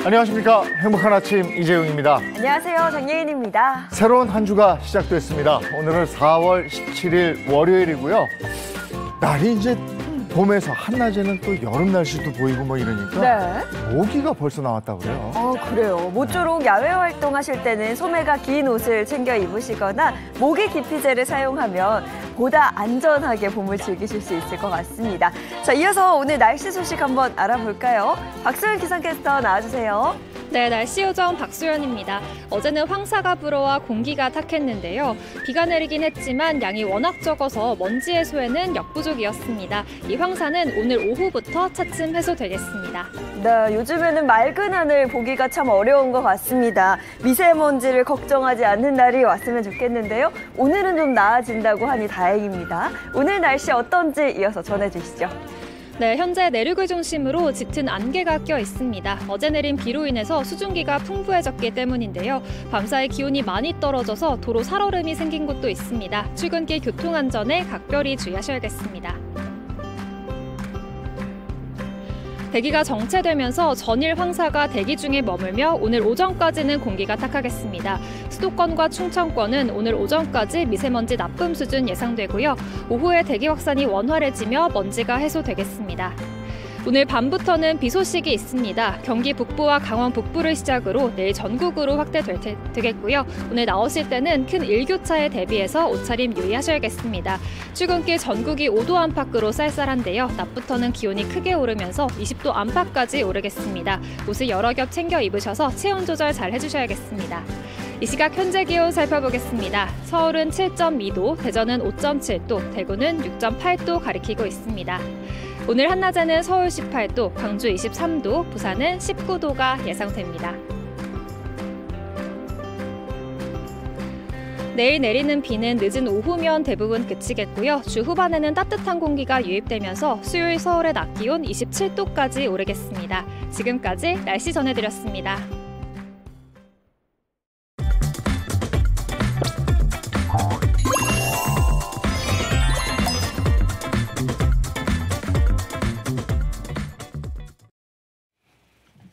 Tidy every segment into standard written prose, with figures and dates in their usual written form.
안녕하십니까. 행복한 아침 이재용입니다. 안녕하세요. 정예인입니다. 새로운 한 주가 시작됐습니다. 오늘은 4월 17일 월요일이고요. 날이 이제 봄에서 한낮에는 또 여름 날씨도 보이고 뭐 이러니까 네. 모기가 벌써 나왔다고요. 그래요. 모쪼록 야외 활동하실 때는 소매가 긴 옷을 챙겨 입으시거나 모기 기피제를 사용하면 보다 안전하게 봄을 즐기실 수 있을 것 같습니다. 자, 이어서 오늘 날씨 소식 한번 알아볼까요? 박소연 기상캐스터 나와주세요. 네, 날씨 요정 박수연입니다. 어제는 황사가 불어와 공기가 탁했는데요. 비가 내리긴 했지만 양이 워낙 적어서 먼지 해소에는 역부족이었습니다. 이 황사는 오늘 오후부터 차츰 해소되겠습니다. 네, 요즘에는 맑은 하늘 보기가 참 어려운 것 같습니다. 미세먼지를 걱정하지 않는 날이 왔으면 좋겠는데요. 오늘은 좀 나아진다고 하니 다행입니다. 오늘 날씨 어떤지 이어서 전해주시죠. 네, 현재 내륙을 중심으로 짙은 안개가 껴 있습니다. 어제 내린 비로 인해서 수증기가 풍부해졌기 때문인데요. 밤사이 기온이 많이 떨어져서 도로 살얼음이 생긴 곳도 있습니다. 출근길 교통안전에 각별히 주의하셔야겠습니다. 대기가 정체되면서 전일 황사가 대기 중에 머물며 오늘 오전까지는 공기가 탁하겠습니다. 수도권과 충청권은 오늘 오전까지 미세먼지 나쁨 수준 예상되고요. 오후에 대기 확산이 원활해지며 먼지가 해소되겠습니다. 오늘 밤부터는 비 소식이 있습니다. 경기 북부와 강원 북부를 시작으로 내일 전국으로 확대되겠고요. 오늘 나오실 때는 큰 일교차에 대비해서 옷차림 유의하셔야겠습니다. 출근길 전국이 5도 안팎으로 쌀쌀한데요. 낮부터는 기온이 크게 오르면서 20도 안팎까지 오르겠습니다. 옷을 여러 겹 챙겨 입으셔서 체온 조절 잘 해주셔야겠습니다. 이 시각 현재 기온 살펴보겠습니다. 서울은 7.2도, 대전은 5.7도, 대구는 6.8도 가리키고 있습니다. 오늘 한낮에는 서울 18도, 광주 23도, 부산은 19도가 예상됩니다. 내일 내리는 비는 늦은 오후면 대부분 그치겠고요. 주 후반에는 따뜻한 공기가 유입되면서 수요일 서울의 낮 기온 27도까지 오르겠습니다. 지금까지 날씨 전해드렸습니다.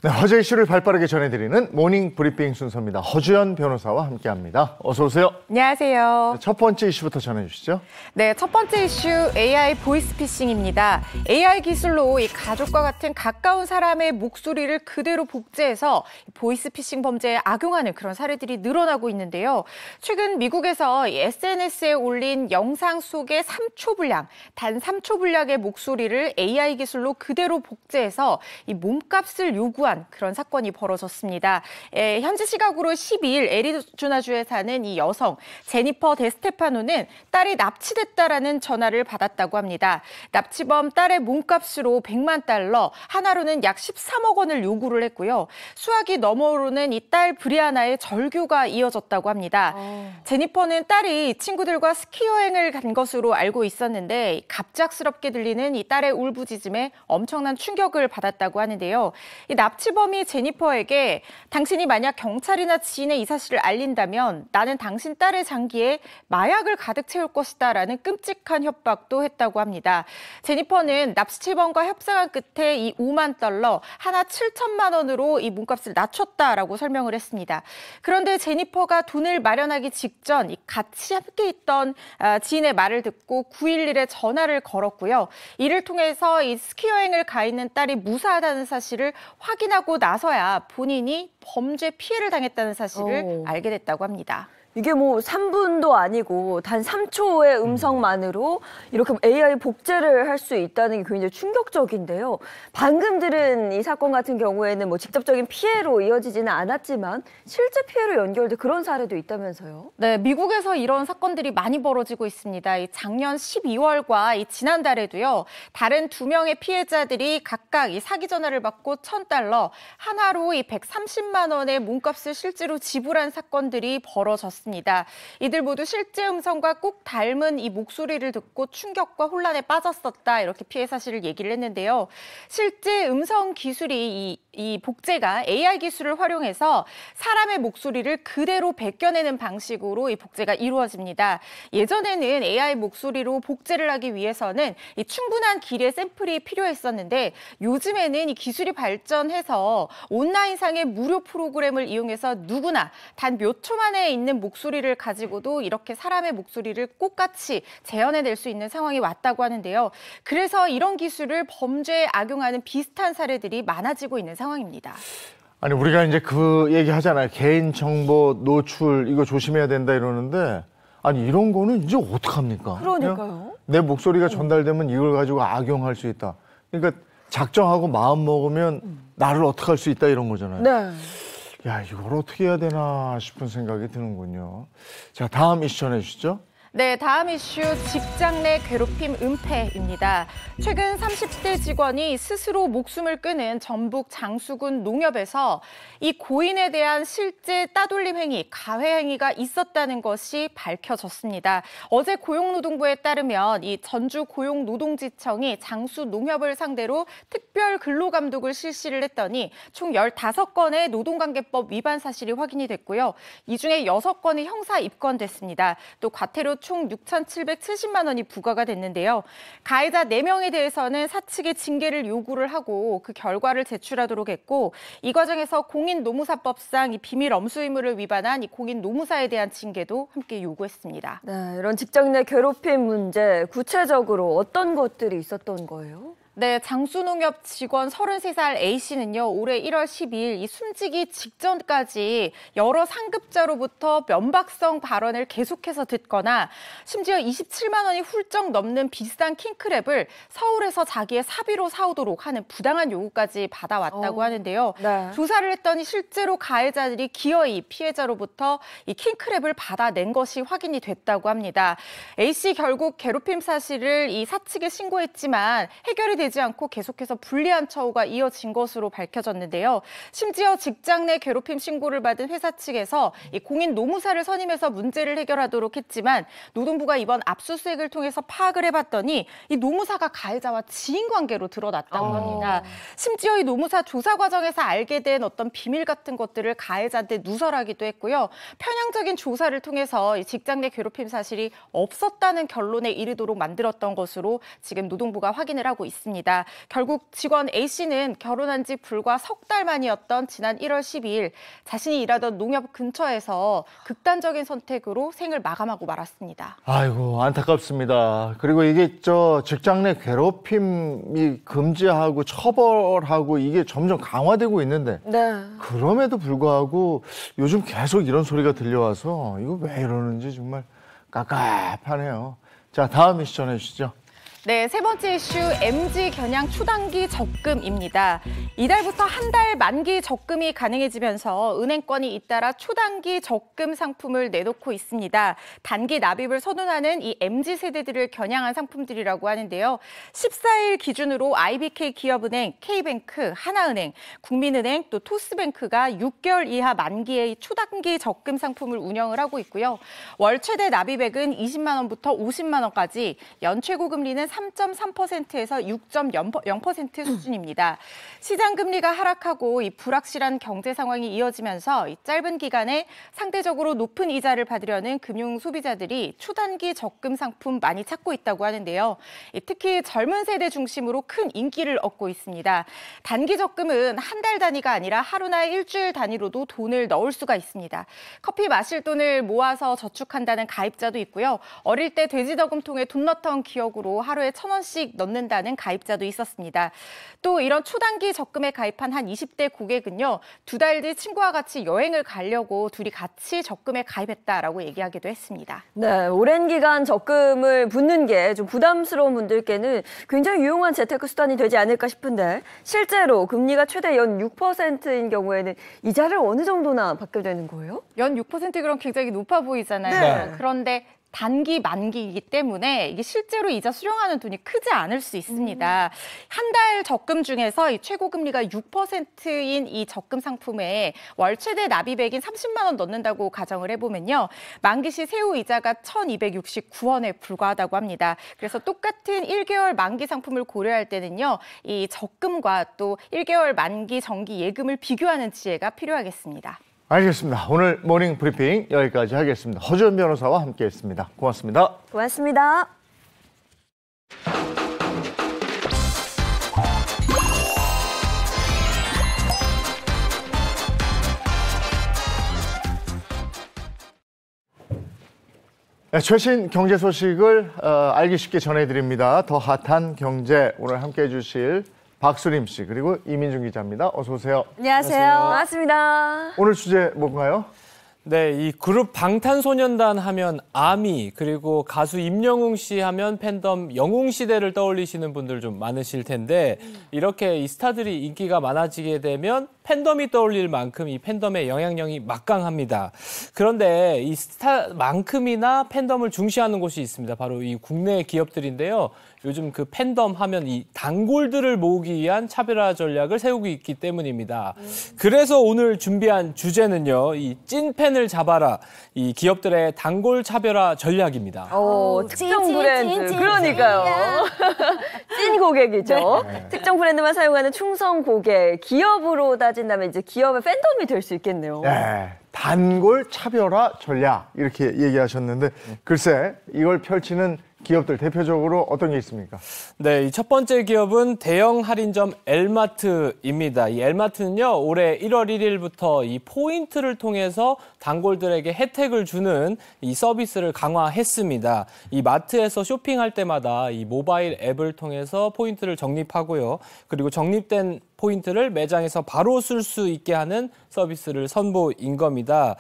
네, 화제 이슈를 발빠르게 전해드리는 모닝 브리핑 순서입니다. 허주연 변호사와 함께합니다. 어서 오세요. 안녕하세요. 첫 번째 이슈부터 전해주시죠. 네, 첫 번째 이슈 AI 보이스피싱입니다. AI 기술로 이 가족과 같은 가까운 사람의 목소리를 그대로 복제해서 보이스피싱 범죄에 악용하는 그런 사례들이 늘어나고 있는데요. 최근 미국에서 SNS에 올린 영상 속의 3초 분량, 단 3초 분량의 목소리를 AI 기술로 그대로 복제해서 이 몸값을 요구한 그런 사건이 벌어졌습니다. 현지 시각으로 12일 애리조나주에 사는 이 여성 제니퍼 데스테파노는 딸이 납치됐다라는 전화를 받았다고 합니다. 납치범 딸의 몸값으로 100만 달러, 하나로는 약 13억 원을 요구를 했고요. 수학이 너머로는 이 딸 브리아나의 절규가 이어졌다고 합니다. 제니퍼는 딸이 친구들과 스키 여행을 간 것으로 알고 있었는데 갑작스럽게 들리는 이 딸의 울부짖음에 엄청난 충격을 받았다고 하는데요. 이 납치범이 제니퍼에게 당신이 만약 경찰이나 지인에 이 사실을 알린다면 나는 당신 딸의 장기에 마약을 가득 채울 것이다 라는 끔찍한 협박도 했다고 합니다. 제니퍼는 납치범과 협상한 끝에 이 5만 달러, 하나 7천만 원으로 이 몸값을 낮췄다라고 설명을 했습니다. 그런데 제니퍼가 돈을 마련하기 직전 같이 함께 있던 지인의 말을 듣고 911에 전화를 걸었고요. 이를 통해서 이 스키 여행을 가 있는 딸이 무사하다는 사실을 확인하고 나서야 본인이 범죄 피해를 당했다는 사실을 알게 됐다고 합니다. 이게 뭐 3분도 아니고 단 3초의 음성만으로 이렇게 AI 복제를 할 수 있다는 게 굉장히 충격적인데요. 방금 들은 이 사건 같은 경우에는 뭐 직접적인 피해로 이어지지는 않았지만 실제 피해로 연결된 그런 사례도 있다면서요? 네, 미국에서 이런 사건들이 많이 벌어지고 있습니다. 이 작년 12월과 이 지난달에도요. 다른 2명의 피해자들이 각각 이 사기 전화를 받고 1,000달러, 하나로 이 130만 원의 몸값을 실제로 지불한 사건들이 벌어졌습니다. 이들 모두 실제 음성과 꼭 닮은 이 목소리를 듣고 충격과 혼란에 빠졌었다 이렇게 피해 사실을 얘기를 했는데요. 실제 음성 기술이 이 이 복제가 AI 기술을 활용해서 사람의 목소리를 그대로 베껴내는 방식으로 이 복제가 이루어집니다. 예전에는 AI 목소리로 복제를 하기 위해서는 이 충분한 길이의 샘플이 필요했었는데 요즘에는 이 기술이 발전해서 온라인상의 무료 프로그램을 이용해서 누구나 단 몇 초 만에 있는 목소리를 가지고도 이렇게 사람의 목소리를 똑같이 재현해낼 수 있는 상황이 왔다고 하는데요. 그래서 이런 기술을 범죄에 악용하는 비슷한 사례들이 많아지고 있는 상황입니다. 아니 우리가 이제 그 얘기 하잖아요. 개인정보 노출 이거 조심해야 된다 이러는데 아니 이런 거는 이제 어떡합니까? 그러니까요. 내 목소리가 전달되면 이걸 가지고 악용할 수 있다. 그러니까 작정하고 마음 먹으면 나를 어떻게 할 수 있다 이런 거잖아요. 네. 야, 이걸 어떻게 해야 되나 싶은 생각이 드는군요. 자, 다음 이슈 전해주시죠. 네, 다음 이슈 직장 내 괴롭힘 은폐입니다. 최근 30대 직원이 스스로 목숨을 끊은 전북 장수군 농협에서 이 고인에 대한 실제 따돌림 행위, 가해 행위가 있었다는 것이 밝혀졌습니다. 어제 고용노동부에 따르면 이 전주 고용노동지청이 장수 농협을 상대로 특별 근로감독을 실시를 했더니 총 15건의 노동관계법 위반 사실이 확인이 됐고요. 이 중에 6건이 형사 입건됐습니다. 또 과태료 총 6,770만 원이 부과가 됐는데요. 가해자 4명에 대해서는 사측에 징계를 요구를 하고 그 결과를 제출하도록 했고 이 과정에서 공인노무사법상 이 비밀 엄수 의무를 위반한 이 공인노무사에 대한 징계도 함께 요구했습니다. 네, 이런 직장 내 괴롭힘 문제 구체적으로 어떤 것들이 있었던 거예요? 네, 장수농협 직원 33살 A씨는요, 올해 1월 12일 이 숨지기 직전까지 여러 상급자로부터 면박성 발언을 계속해서 듣거나 심지어 27만 원이 훌쩍 넘는 비싼 킹크랩을 서울에서 자기의 사비로 사오도록 하는 부당한 요구까지 받아왔다고 하는데요. 네. 조사를 했더니 실제로 가해자들이 기어이 피해자로부터 이 킹크랩을 받아낸 것이 확인이 됐다고 합니다. A씨 결국 괴롭힘 사실을 이 사측에 신고했지만 해결이 되지 않고 계속해서 불리한 처우가 이어진 것으로 밝혀졌는데요. 심지어 직장 내 괴롭힘 신고를 받은 회사 측에서 이 공인 노무사를 선임해서 문제를 해결하도록 했지만 노동부가 이번 압수수색을 통해서 파악을 해봤더니 이 노무사가 가해자와 지인 관계로 드러났다고 합니다. 심지어 이 노무사 조사 과정에서 알게 된 어떤 비밀 같은 것들을 가해자한테 누설하기도 했고요. 편향적인 조사를 통해서 이 직장 내 괴롭힘 사실이 없었다는 결론에 이르도록 만들었던 것으로 지금 노동부가 확인을 하고 있습니다. 결국 직원 A씨는 결혼한 지 불과 석 달 만이었던 지난 1월 12일 자신이 일하던 농협 근처에서 극단적인 선택으로 생을 마감하고 말았습니다. 아이고, 안타깝습니다. 그리고 이게 직장 내 괴롭힘이 금지하고 처벌하고 이게 점점 강화되고 있는데 네. 그럼에도 불구하고 요즘 계속 이런 소리가 들려와서 이거 왜 이러는지 정말 깝깝하네요. 자, 다음 이슈 전해주시죠. 네, 세 번째 이슈 MG 겨냥 초단기 적금입니다. 이달부터 한 달 만기 적금이 가능해지면서 은행권이 잇따라 초단기 적금 상품을 내놓고 있습니다. 단기 납입을 선호하는 이 MG 세대들을 겨냥한 상품들이라고 하는데요. 14일 기준으로 IBK 기업은행, K뱅크, 하나은행, 국민은행, 또 토스뱅크가 6개월 이하 만기의 초단기 적금 상품을 운영을 하고 있고요. 월 최대 납입액은 20만 원부터 50만 원까지, 연 최고 금리는 3.3%에서 6.0% 수준입니다. 시장 금리가 하락하고 이 불확실한 경제 상황이 이어지면서 이 짧은 기간에 상대적으로 높은 이자를 받으려는 금융 소비자들이 초단기 적금 상품 많이 찾고 있다고 하는데요. 특히 젊은 세대 중심으로 큰 인기를 얻고 있습니다. 단기 적금은 한 달 단위가 아니라 하루나 일주일 단위로도 돈을 넣을 수가 있습니다. 커피 마실 돈을 모아서 저축한다는 가입자도 있고요. 어릴 때 돼지저금통에 돈 넣던 기억으로 하루에 1,000원씩 넣는다는 가입자도 있었습니다. 또 이런 초단기 적금에 가입한 한 20대 고객은요, 2달 뒤 친구와 같이 여행을 가려고 둘이 같이 적금에 가입했다라고 얘기하기도 했습니다. 네, 오랜 기간 적금을 붓는 게 좀 부담스러운 분들께는 굉장히 유용한 재테크 수단이 되지 않을까 싶은데 실제로 금리가 최대 연 6%인 경우에는 이자를 어느 정도나 받게 되는 거예요? 연 6% 그럼 굉장히 높아 보이잖아요. 네. 그런데 단기 만기이기 때문에 이게 실제로 이자 수령하는 돈이 크지 않을 수 있습니다. 한 달 적금 중에서 이 최고 금리가 6%인 이 적금 상품에 월 최대 납입액인 30만 원 넣는다고 가정을 해보면요. 만기 시 세후 이자가 1,269원에 불과하다고 합니다. 그래서 똑같은 1개월 만기 상품을 고려할 때는요. 이 적금과 또 1개월 만기 정기 예금을 비교하는 지혜가 필요하겠습니다. 알겠습니다. 오늘 모닝 브리핑 여기까지 하겠습니다. 허주연 변호사와 함께했습니다. 고맙습니다. 고맙습니다. 네, 최신 경제 소식을 알기 쉽게 전해드립니다. 더 핫한 경제 오늘 함께해 주실 박수림 씨 그리고 이민중 기자입니다. 어서 오세요. 안녕하세요. 반갑습니다. 오늘 주제 뭔가요? 네, 이 그룹 방탄소년단 하면 아미, 그리고 가수 임영웅 씨 하면 팬덤 영웅 시대를 떠올리시는 분들 좀 많으실 텐데 이렇게 이 스타들이 인기가 많아지게 되면 팬덤이 떠올릴 만큼 이 팬덤의 영향력이 막강합니다. 그런데 이 스타만큼이나 팬덤을 중시하는 곳이 있습니다. 바로 이 국내 기업들인데요. 요즘 그 팬덤 하면 이 단골들을 모으기 위한 차별화 전략을 세우고 있기 때문입니다. 그래서 오늘 준비한 주제는요. 이 찐팬을 잡아라. 이 기업들의 단골 차별화 전략입니다. 특정 브랜드. 그러니까요. 찐 고객이죠. 네. 특정 브랜드만 사용하는 충성 고객. 기업으로 따진다면 이제 기업의 팬덤이 될 수 있겠네요. 네, 단골 차별화 전략 이렇게 얘기하셨는데 글쎄 이걸 펼치는 기업들 대표적으로 어떤 게 있습니까? 네, 이 첫 번째 기업은 대형 할인점 엘마트입니다. 이 엘마트는요, 올해 1월 1일부터 이 포인트를 통해서 단골들에게 혜택을 주는 이 서비스를 강화했습니다. 이 마트에서 쇼핑할 때마다 이 모바일 앱을 통해서 포인트를 적립하고요. 그리고 적립된 포인트를 매장에서 바로 쓸 수 있게 하는 서비스를 선보인 겁니다.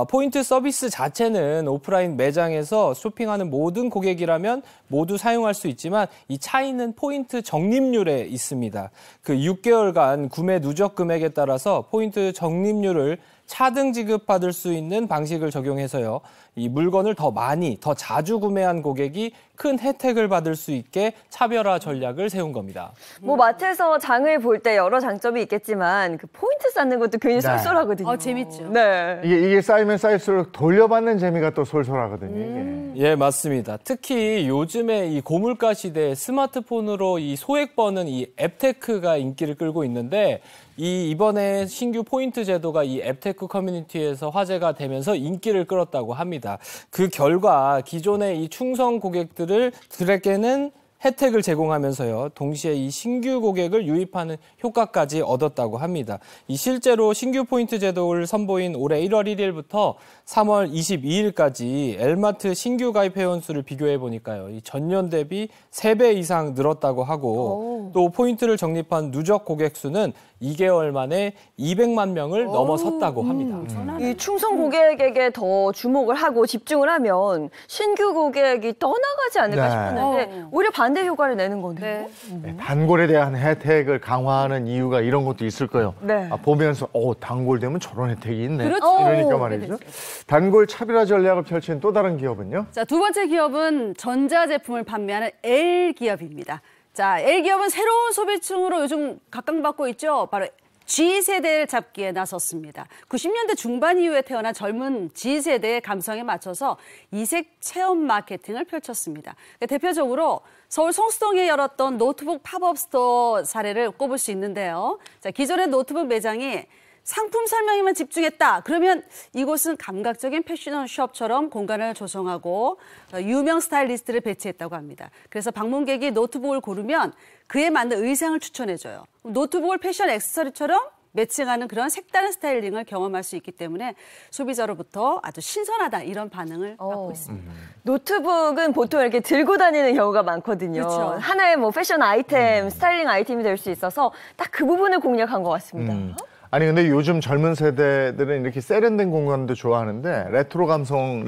포인트 서비스 자체는 오프라인 매장에서 쇼핑하는 모든 고객이라면 모두 사용할 수 있지만 이 차이는 포인트 적립률에 있습니다. 그 6개월간 구매 누적 금액에 따라서 포인트 적립률을 차등 지급받을 수 있는 방식을 적용해서요. 이 물건을 더 많이, 더 자주 구매한 고객이 큰 혜택을 받을 수 있게 차별화 전략을 세운 겁니다. 뭐 마트에서 장을 볼 때 여러 장점이 있겠지만 그 포인트 쌓는 것도 굉장히 네. 쏠쏠하거든요. 재밌죠. 네. 이게 쌓이면 쌓일수록 돌려받는 재미가 또 솔솔하거든요. 이게. 예, 맞습니다. 특히 요즘에 이 고물가 시대에 스마트폰으로 이 소액 버는 이 앱테크가 인기를 끌고 있는데 이번에 신규 포인트 제도가 이 앱테크 커뮤니티에서 화제가 되면서 인기를 끌었다고 합니다. 그 결과 기존의 이 충성 고객들에게는 혜택을 제공하면서요. 동시에 이 신규 고객을 유입하는 효과까지 얻었다고 합니다. 이 실제로 신규 포인트 제도를 선보인 올해 1월 1일부터 3월 22일까지 엘마트 신규 가입 회원 수를 비교해 보니까요. 이 전년 대비 3배 이상 늘었다고 하고 또 포인트를 적립한 누적 고객 수는 2개월 만에 200만 명을 넘어섰다고 합니다. 이 충성 고객에게 더 주목을 하고 집중을 하면 신규 고객이 떠나가지 않을까 네. 싶었는데 오히려 반대 효과를 내는 거네요. 네, 단골에 대한 혜택을 강화하는 이유가 이런 것도 있을 거예요. 네. 보면서 단골 되면 저런 혜택이 있네. 그렇죠. 이러니까 말이죠. 단골 차별화 전략을 펼친 또 다른 기업은요? 자, 두 번째 기업은 전자제품을 판매하는 L기업입니다. 자, L기업은 새로운 소비층으로 요즘 각광받고 있죠. 바로 G세대를 잡기에 나섰습니다. 90년대 중반 이후에 태어난 젊은 G세대의 감성에 맞춰서 이색 체험 마케팅을 펼쳤습니다. 대표적으로 서울 성수동에 열었던 노트북 팝업 스토어 사례를 꼽을 수 있는데요. 자, 기존의 노트북 매장이 상품 설명에만 집중했다. 그러면 이곳은 감각적인 패션숍처럼 공간을 조성하고 유명 스타일리스트를 배치했다고 합니다. 그래서 방문객이 노트북을 고르면 그에 맞는 의상을 추천해줘요. 노트북을 패션 액세서리처럼 매칭하는 그런 색다른 스타일링을 경험할 수 있기 때문에 소비자로부터 아주 신선하다 이런 반응을 받고 있습니다. 노트북은 보통 이렇게 들고 다니는 경우가 많거든요. 그렇죠. 하나의 뭐 패션 아이템, 스타일링 아이템이 될 수 있어서 딱 그 부분을 공략한 것 같습니다. 아니 근데 요즘 젊은 세대들은 이렇게 세련된 공간도 좋아하는데 레트로 감성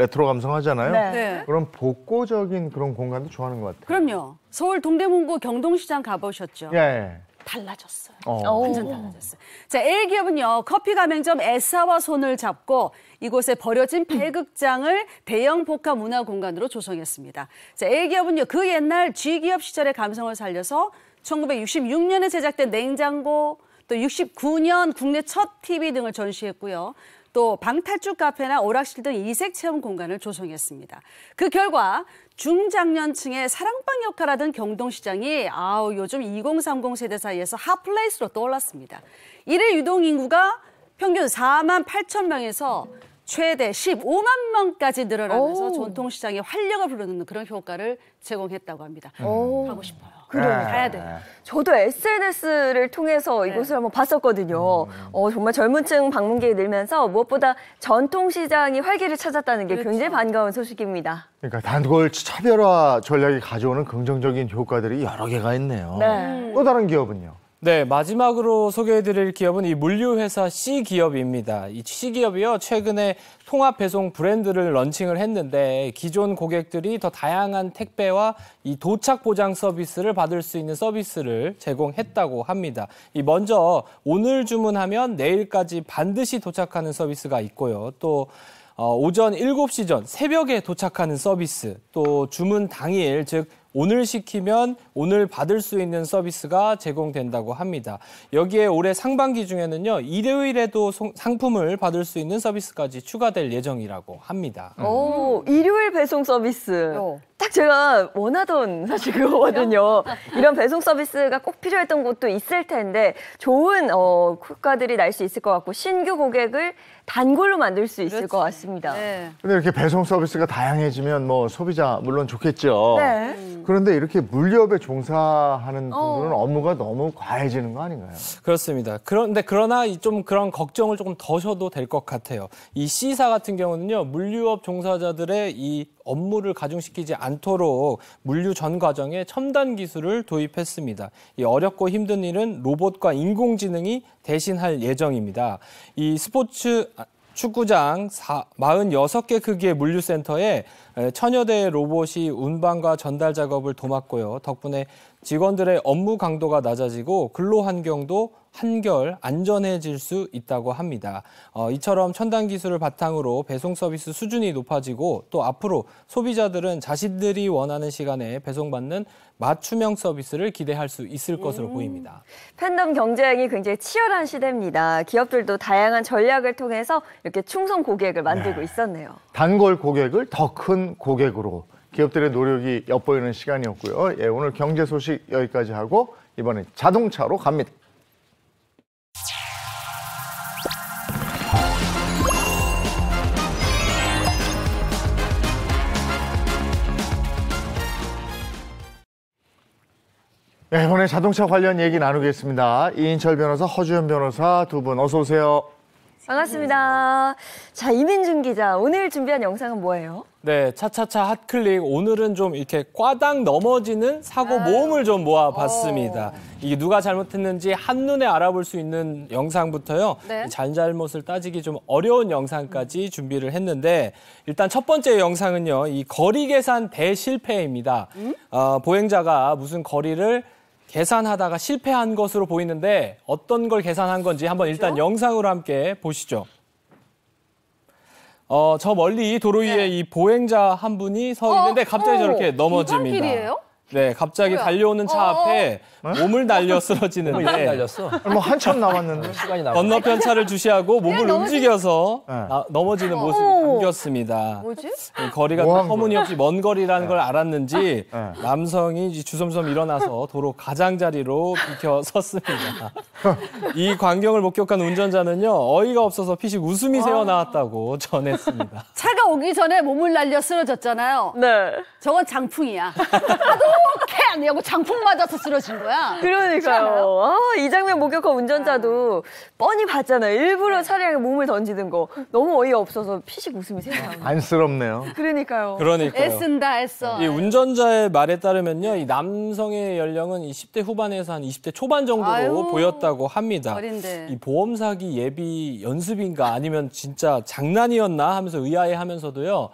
하잖아요. 네. 그런 복고적인 그런 공간도 좋아하는 것 같아요. 그럼요. 서울 동대문구 경동시장 가보셨죠? 예. 달라졌어요. 어. 완전 달라졌어요. 자, L기업은요, 커피 가맹점 에싸와 손을 잡고 이곳에 버려진 폐극장을 대형 복합 문화 공간으로 조성했습니다. 자, L기업은요, 그 옛날 G기업 시절의 감성을 살려서 1966년에 제작된 냉장고, 또 69년 국내 첫 TV 등을 전시했고요. 또 방탈출 카페나 오락실 등 이색 체험 공간을 조성했습니다. 그 결과 중장년층의 사랑방 역할하던 경동시장이 요즘 2030 세대 사이에서 핫플레이스로 떠올랐습니다. 일일 유동 인구가 평균 4만 8천 명에서 최대 15만 명까지 늘어나면서 전통시장의 활력을 불러넣는 그런 효과를 제공했다고 합니다. 가고 싶어요. 그래요. 가야 돼요. 저도 SNS를 통해서 이곳을 한번 봤었거든요. 정말 젊은 층 방문객이 늘면서 무엇보다 전통시장이 활기를 찾았다는 게 굉장히 반가운 소식입니다. 그러니까 단골 차별화 전략이 가져오는 긍정적인 효과들이 여러 개가 있네요. 네. 또 다른 기업은요? 네, 마지막으로 소개해드릴 기업은 이 물류회사 C기업입니다. 이 C기업이요, 최근에 통합 배송 브랜드를 런칭을 했는데 기존 고객들이 더 다양한 택배와 이 도착 보장 서비스를 받을 수 있는 서비스를 제공했다고 합니다. 먼저 오늘 주문하면 내일까지 반드시 도착하는 서비스가 있고요. 또 오전 7시 전 새벽에 도착하는 서비스, 또 주문 당일, 즉 오늘 시키면 오늘 받을 수 있는 서비스가 제공된다고 합니다. 여기에 올해 상반기 중에는요, 일요일에도 상품을 받을 수 있는 서비스까지 추가될 예정이라고 합니다. 일요일 배송 서비스. 딱 제가 원하던 사실 그거거든요. 이런 배송 서비스가 꼭 필요했던 곳도 있을 텐데 좋은 효과들이 날 수 있을 것 같고 신규 고객을 단골로 만들 수 있을 것 같습니다. 네. 근데 이렇게 배송 서비스가 다양해지면 뭐 소비자 물론 좋겠죠. 네. 그런데 이렇게 물류업에 종사하는 분들은 업무가 너무 과해지는 거 아닌가요? 그렇습니다. 그러나 좀 그런 걱정을 조금 더셔도 될 것 같아요. 이 C사 같은 경우는요, 물류업 종사자들의 이 업무를 가중시키지 않도록 물류 전 과정에 첨단 기술을 도입했습니다. 이 어렵고 힘든 일은 로봇과 인공지능이 대신할 예정입니다. 이 스포츠 축구장 46개 크기의 물류센터에 천여 대의 로봇이 운반과 전달 작업을 도맡고요. 덕분에 직원들의 업무 강도가 낮아지고 근로 환경도 한결 안전해질 수 있다고 합니다. 이처럼 첨단 기술을 바탕으로 배송 서비스 수준이 높아지고 또 앞으로 소비자들은 자신들이 원하는 시간에 배송받는 맞춤형 서비스를 기대할 수 있을 것으로 보입니다. 팬덤 경쟁이 굉장히 치열한 시대입니다. 기업들도 다양한 전략을 통해서 이렇게 충성 고객을 만들고 있었네요. 단골 고객을 더 큰 고객으로 기업들의 노력이 엿보이는 시간이었고요. 예, 오늘 경제 소식 여기까지 하고 이번엔 자동차로 갑니다. 네, 이번에 자동차 관련 얘기 나누겠습니다. 이인철 변호사, 허주현 변호사 두 분 어서 오세요. 반갑습니다. 자, 이민준 기자, 오늘 준비한 영상은 뭐예요? 네, 차차차 핫클릭. 오늘은 좀 이렇게 꽈당 넘어지는 사고 모음을 좀 모아봤습니다. 이게 누가 잘못했는지 한눈에 알아볼 수 있는 영상부터요. 네. 잘잘못을 따지기 좀 어려운 영상까지 준비를 했는데 일단 첫 번째 영상은요. 이 거리 계산 대실패입니다. 보행자가 무슨 거리를 계산하다가 실패한 것으로 보이는데 어떤 걸 계산한 건지 한번 일단 영상으로 함께 보시죠. 저 멀리 도로 위에 이 보행자 한 분이 서 있는데 갑자기 저렇게 넘어집니다. 이방길이에요? 네, 갑자기 달려오는 차 앞에 몸을 날려 쓰러지는데 날렸어. 뭐 한참 남았는데. 시간이 남아. 건너편 차를 주시하고 몸을 움직여서 네. 넘어지는 모습이 담겼습니다. 뭐지? 거리가 뭐 한 터무니없이 먼 거리라는 걸 알았는지 네. 남성이 주섬섬 일어나서 도로 가장자리로 비켜 섰습니다. 이 광경을 목격한 운전자는요, 어이가 없어서 피식 웃음이 새어나왔다고 전했습니다. 차가 오기 전에 몸을 날려 쓰러졌잖아요. 네. 저건 장풍이야. 하도 하고 장풍 맞아서 쓰러진 거야. 그러니까요. 이 장면 목격한 운전자도 뻔히 봤잖아요. 일부러 차량에 몸을 던지는 거. 너무 어이가 없어서 피식 웃음이 새어나와요. 안쓰럽네요. 그러니까요. 그러니까요. 애쓴다 애써. 이 운전자의 말에 따르면요, 이 남성의 연령은 10대 후반에서 한 20대 초반 정도로 아유, 보였다고 합니다. 어린데. 이 보험 사기 예비 연습인가 아니면 진짜 장난이었나 하면서 의아해하면서도요.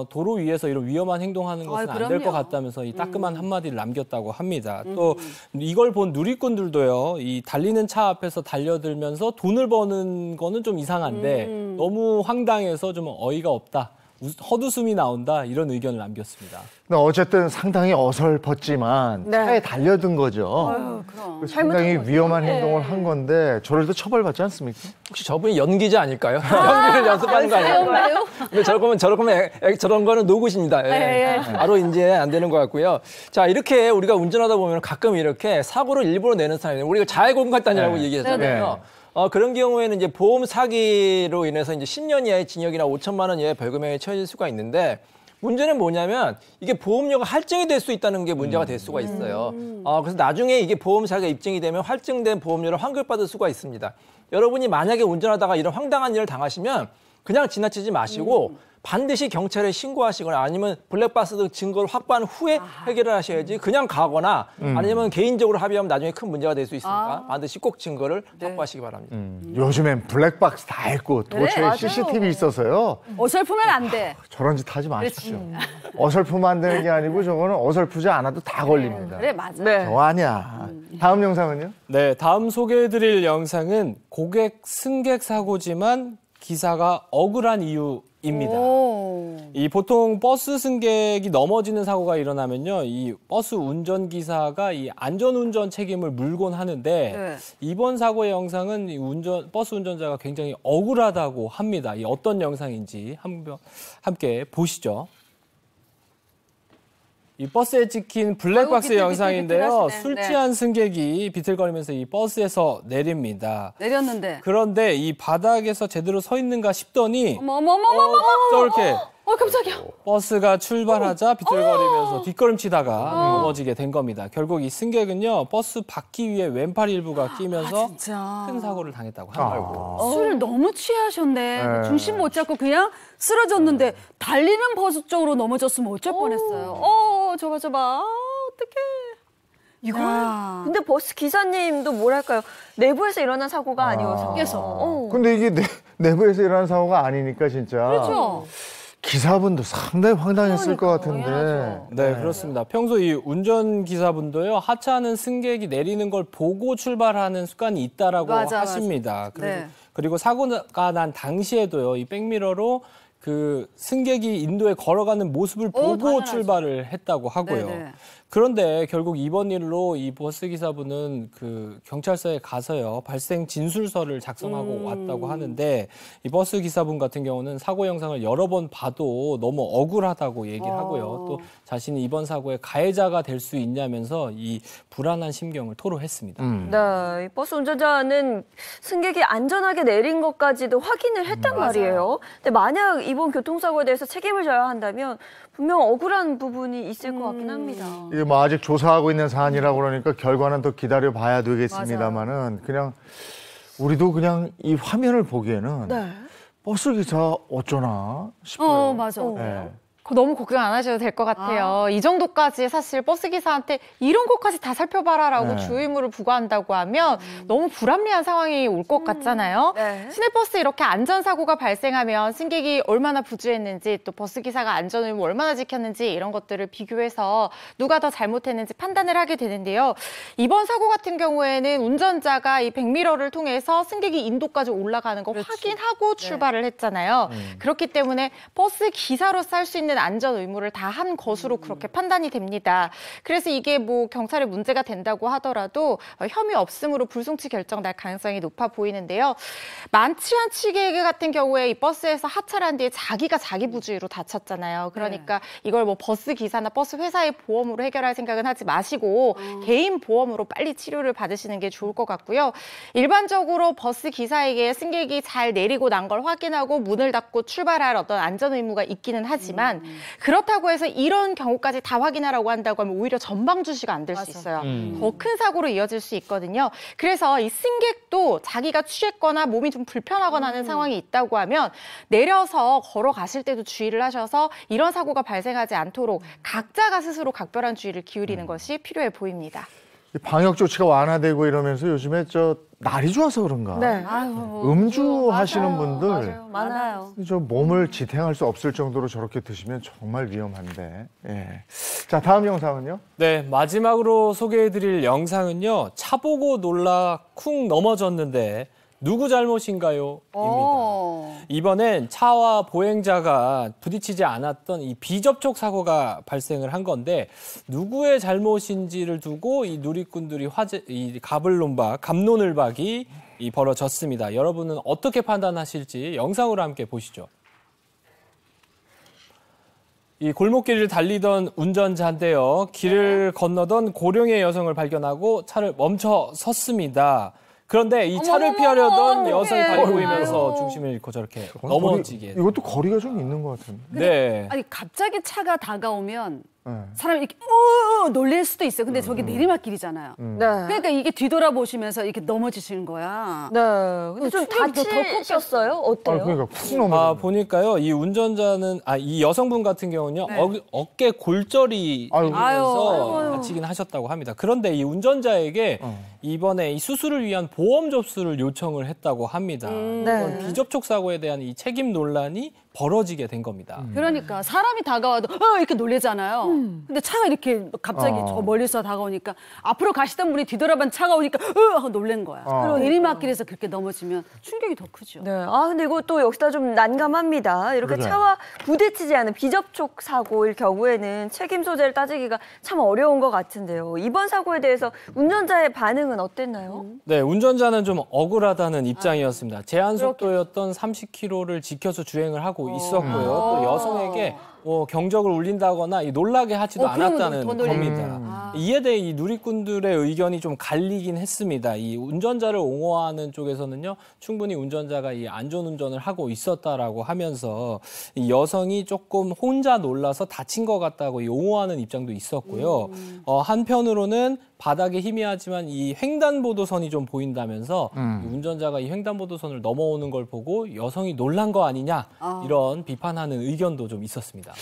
도로 위에서 이런 위험한 행동하는 것은 안 될 것 그럼요. 같다면서 이 따끔한 한마디를 남겼다고 합니다. 또 이걸 본 누리꾼들도요, 이 달리는 차 앞에서 달려들면서 돈을 버는 거는 좀 이상한데 너무 황당해서 좀 어이가 없다. 헛웃음이 나온다 이런 의견을 남겼습니다. 어쨌든 상당히 어설펐지만 차에 달려든 거죠. 그럼. 상당히 위험한 행동을 한 건데 저럴 때 처벌받지 않습니까? 혹시 저분이 연기자 아닐까요? 연기를 연습하는 거 아닐까요? 근데 저런 거는 노굿입니다. 예. 바로 이제 안 되는 것 같고요. 자, 이렇게 우리가 운전하다 보면 가끔 이렇게 사고를 일부러 내는 사람이 우리가 자해공갈단이라고 얘기했잖아요. 그런 경우에는 이제 보험 사기로 인해서 이제 10년 이하의 징역이나 5천만 원 이하의 벌금형이 처해질 수가 있는데 문제는 뭐냐면 이게 보험료가 할증이 될 수 있다는 게 문제가 될 수가 있어요. 그래서 나중에 이게 보험 사기가 입증이 되면 할증된 보험료를 환급받을 수가 있습니다. 여러분이 만약에 운전하다가 이런 황당한 일을 당하시면 그냥 지나치지 마시고 반드시 경찰에 신고하시거나 아니면 블랙박스 등 증거를 확보한 후에 해결을 하셔야지 그냥 가거나 아니면 개인적으로 합의하면 나중에 큰 문제가 될 수 있으니까 반드시 꼭 증거를 확보하시기 바랍니다. 요즘엔 블랙박스 다 했고 도처에 맞아요. CCTV 있어서요. 어설프면 안 돼. 저런 짓 하지 마십시오. 어설프면 안 되는 게 아니고 저거는 어설프지 않아도 다 걸립니다. 그래, 맞아. 네. 저 아니야. 다음 영상은요? 네, 다음 소개해드릴 영상은 고객 승객 사고지만 기사가 억울한 이유입니다. 이 보통 버스 승객이 넘어지는 사고가 일어나면요, 이 버스 운전기사가 이 안전운전 책임을 물곤 하는데 이번 사고의 영상은 이 버스 운전자가 굉장히 억울하다고 합니다. 이 어떤 영상인지 함께 보시죠. 이 버스에 찍힌 블랙박스 비틀비틀 영상인데요. 비틀비틀 술 하시네. 취한 승객이 비틀거리면서 이 버스에서 내립니다. 내렸는데. 그런데 이 바닥에서 제대로 서 있는가 싶더니 어머머머머머. 저렇게 깜짝이야. 버스가 출발하자 비틀거리면서 뒷걸음치다가 넘어지게 된 겁니다. 결국 이 승객은요, 버스 바퀴 위에 왼팔 일부가 끼면서 진짜. 큰 사고를 당했다고 합니다. 술을 너무 취하셨네. 네. 중심 못 잡고 그냥 쓰러졌는데 달리는 버스 쪽으로 넘어졌으면 어쩔 뻔했어요. 저봐. 어떡해. 이거 야. 근데 버스 기사님도 뭐랄까요? 내부에서 일어난 사고가 아니어서. 밖에서. 근데 이게 내부에서 일어난 사고가 아니니까 진짜. 그렇죠. 기사분도 상당히 황당했을 것 같은데. 네, 그렇습니다. 평소 이 운전기사분도요, 하차하는 승객이 내리는 걸 보고 출발하는 습관이 있다라고 맞아. 하십니다. 네. 그리고 사고가 난 당시에도요, 이 백미러로 그 승객이 인도에 걸어가는 모습을 보고 당연하죠. 출발을 했다고 하고요. 네네. 그런데 결국 이번 일로 이 버스 기사분은 그 경찰서에 가서요, 발생 진술서를 작성하고 왔다고 하는데, 이 버스 기사분 같은 경우는 사고 영상을 여러 번 봐도 너무 억울하다고 얘기를 하고요. 또 자신이 이번 사고의 가해자가 될 수 있냐면서 이 불안한 심경을 토로했습니다. 네, 이 버스 운전자는 승객이 안전하게 내린 것까지도 확인을 했단 말이에요. 근데 만약 이번 교통사고에 대해서 책임을 져야 한다면 분명 억울한 부분이 있을 것 같긴 합니다. 이게 뭐 아직 조사하고 있는 사안이라고 그러니까 결과는 더 기다려 봐야 되겠습니다만은 그냥 우리도 그냥 이 화면을 보기에는 버스 기사 어쩌나 싶어요. 맞아. 네. 그거 너무 걱정 안 하셔도 될 것 같아요. 이 정도까지 사실 버스 기사한테 이런 것까지 다 살펴봐라라고 네. 주의무를 부과한다고 하면 너무 불합리한 상황이 올 것 같잖아요. 네. 시내버스 이렇게 안전사고가 발생하면 승객이 얼마나 부주했는지 또 버스 기사가 안전의무 얼마나 지켰는지 이런 것들을 비교해서 누가 더 잘못했는지 판단을 하게 되는데요. 이번 사고 같은 경우에는 운전자가 이 백미러를 통해서 승객이 인도까지 올라가는 거 확인하고 출발을 했잖아요. 그렇기 때문에 버스 기사로서 할 수 있는 안전 의무를 다 한 것으로 그렇게 판단이 됩니다. 그래서 이게 뭐 경찰에 문제가 된다고 하더라도 혐의 없음으로 불송치 결정 날 가능성이 높아 보이는데요. 많지 않지 같은 경우에 이 버스에서 하차를 한 뒤에 자기가 자기 부주의로 다쳤잖아요. 그러니까 이걸 뭐 버스 기사나 버스 회사의 보험으로 해결할 생각은 하지 마시고 개인 보험으로 빨리 치료를 받으시는 게 좋을 것 같고요. 일반적으로 버스 기사에게 승객이 잘 내리고 난 걸 확인하고 문을 닫고 출발할 어떤 안전 의무가 있기는 하지만 그렇다고 해서 이런 경우까지 다 확인하라고 한다고 하면 오히려 전방 주시가 안 될 수 있어요. 더 큰 사고로 이어질 수 있거든요. 그래서 이 승객도 자기가 취했거나 몸이 좀 불편하거나 하는 상황이 있다고 하면 내려서 걸어가실 때도 주의를 하셔서 이런 사고가 발생하지 않도록 각자가 스스로 각별한 주의를 기울이는 것이 필요해 보입니다. 방역 조치가 완화되고 이러면서 요즘에 날이 좋아서 그런가? 네. 음주 하시는 분들 많아요. 저 몸을 지탱할 수 없을 정도로 저렇게 드시면 정말 위험한데. 예. 자, 다음 영상은요? 네, 마지막으로 소개해드릴 영상은요. 차 보고 놀라 쿵 넘어졌는데 누구 잘못인가요? 입니다. 이번엔 차와 보행자가 부딪히지 않았던 이 비접촉 사고가 발생을 한 건데 누구의 잘못인지를 두고 이 누리꾼들이 이 갑론을박이 벌어졌습니다. 여러분은 어떻게 판단하실지 영상으로 함께 보시죠. 이 골목길을 달리던 운전자인데요. 길을 건너던 고령의 여성을 발견하고 차를 멈춰 섰습니다. 그런데 이 차를 피하려던 여성이 다리 보이면서 중심을 잃고 저렇게 넘어지게. 이것도 거리가 좀 있는 것 같은데. 네. 아니 갑자기 차가 다가오면 네. 사람이 이렇게 놀랄 수도 있어요. 근데 저기 내리막길이잖아요. 네. 그러니까 이게 뒤돌아보시면서 이렇게 넘어지시는 거야. 네. 근데 좀 다치셨어요? 어때요? 그러니까 푹 넘어. 보니까요. 이 운전자는 이 여성분 같은 경우는요. 네. 어깨 골절이 생기면서 다치긴 하셨다고 합니다. 그런데 이 운전자에게 이번에 이 수술을 위한 보험 접수를 요청을 했다고 합니다. 이건 비접촉 사고에 대한 이 책임 논란이 벌어지게 된 겁니다. 그러니까 사람이 다가와도 이렇게 놀래잖아요. 근데 차가 이렇게 갑자기 저 멀리서 다가오니까 앞으로 가시던 분이 뒤돌아본 차가 오니까 하고 놀란 거야. 내리막길에서 그렇게 넘어지면 충격이 더 크죠. 네. 근데 이것도 역시나 좀 난감합니다. 이렇게 그래. 차와 부딪히지 않은 비접촉 사고일 경우에는 책임 소재를 따지기가 참 어려운 것 같은데요. 이번 사고에 대해서 운전자의 반응은 어땠나요? 네, 운전자는 좀 억울하다는 입장이었습니다. 제한 속도였던 30km를 지켜서 주행을 하고 있었고요. 또 여성에게 경적을 울린다거나 놀라게 하지도 않았다는 겁니다. 이에 대해 이 누리꾼들의 의견이 좀 갈리긴 했습니다. 이 운전자를 옹호하는 쪽에서는요, 충분히 운전자가 이 안전운전을 하고 있었다라고 하면서 이 여성이 조금 혼자 놀라서 다친 것 같다고 이 옹호하는 입장도 있었고요. 한편으로는 바닥에 희미하지만 이 횡단보도선이 좀 보인다면서 이 운전자가 이 횡단보도선을 넘어오는 걸 보고 여성이 놀란 거 아니냐 이런 비판하는 의견도 좀 있었습니다.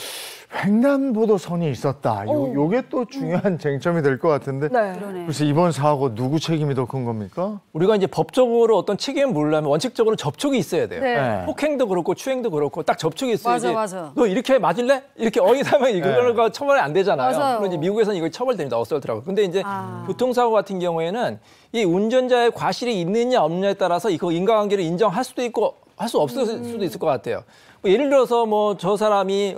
횡단보도선이 있었다. 요게 또 중요한 쟁점이 될 것 같은데. 네. 그래서 이번 사고 누구 책임이 더 큰 겁니까? 우리가 이제 법적으로 어떤 책임을 물으려면 원칙적으로 접촉이 있어야 돼요. 네. 폭행도 그렇고 추행도 그렇고 딱 접촉이 있어야지. 맞아. 너 이렇게 맞을래? 이렇게 어이다면 이거가 처벌이 안 되잖아요. 맞아요. 그럼 이제 미국에서는 이거 처벌됩니다. 어설트라고. 근데 이제 교통사고 같은 경우에는 이 운전자의 과실이 있느냐 없느냐에 따라서 그 인과관계를 인정할 수도 있고 할 수 없을 수도 있을 것 같아요. 예를 들어서 저 사람이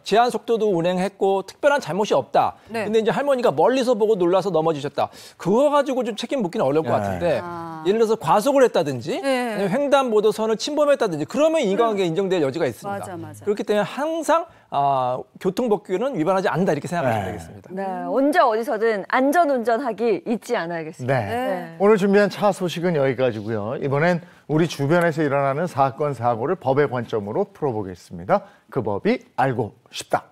제한 속도도 운행했고 특별한 잘못이 없다. 네. 근데 이제 할머니가 멀리서 보고 놀라서 넘어지셨다. 그거 가지고 좀 책임 묻기는 어려울 것 같은데 예를 들어서 과속을 했다든지 아니면 횡단보도선을 침범했다든지 그러면 인과관계 인정될 여지가 있습니다. 맞아. 그렇기 때문에 항상 교통법규는 위반하지 않는다 이렇게 생각하시면 되겠습니다. 네. 언제 어디서든 안전운전하기 잊지 않아야겠습니다. 네. 오늘 준비한 차 소식은 여기까지고요. 이번엔 우리 주변에서 일어나는 사건, 사고를 법의 관점으로 풀어보겠습니다. 그 법이 알고 싶다.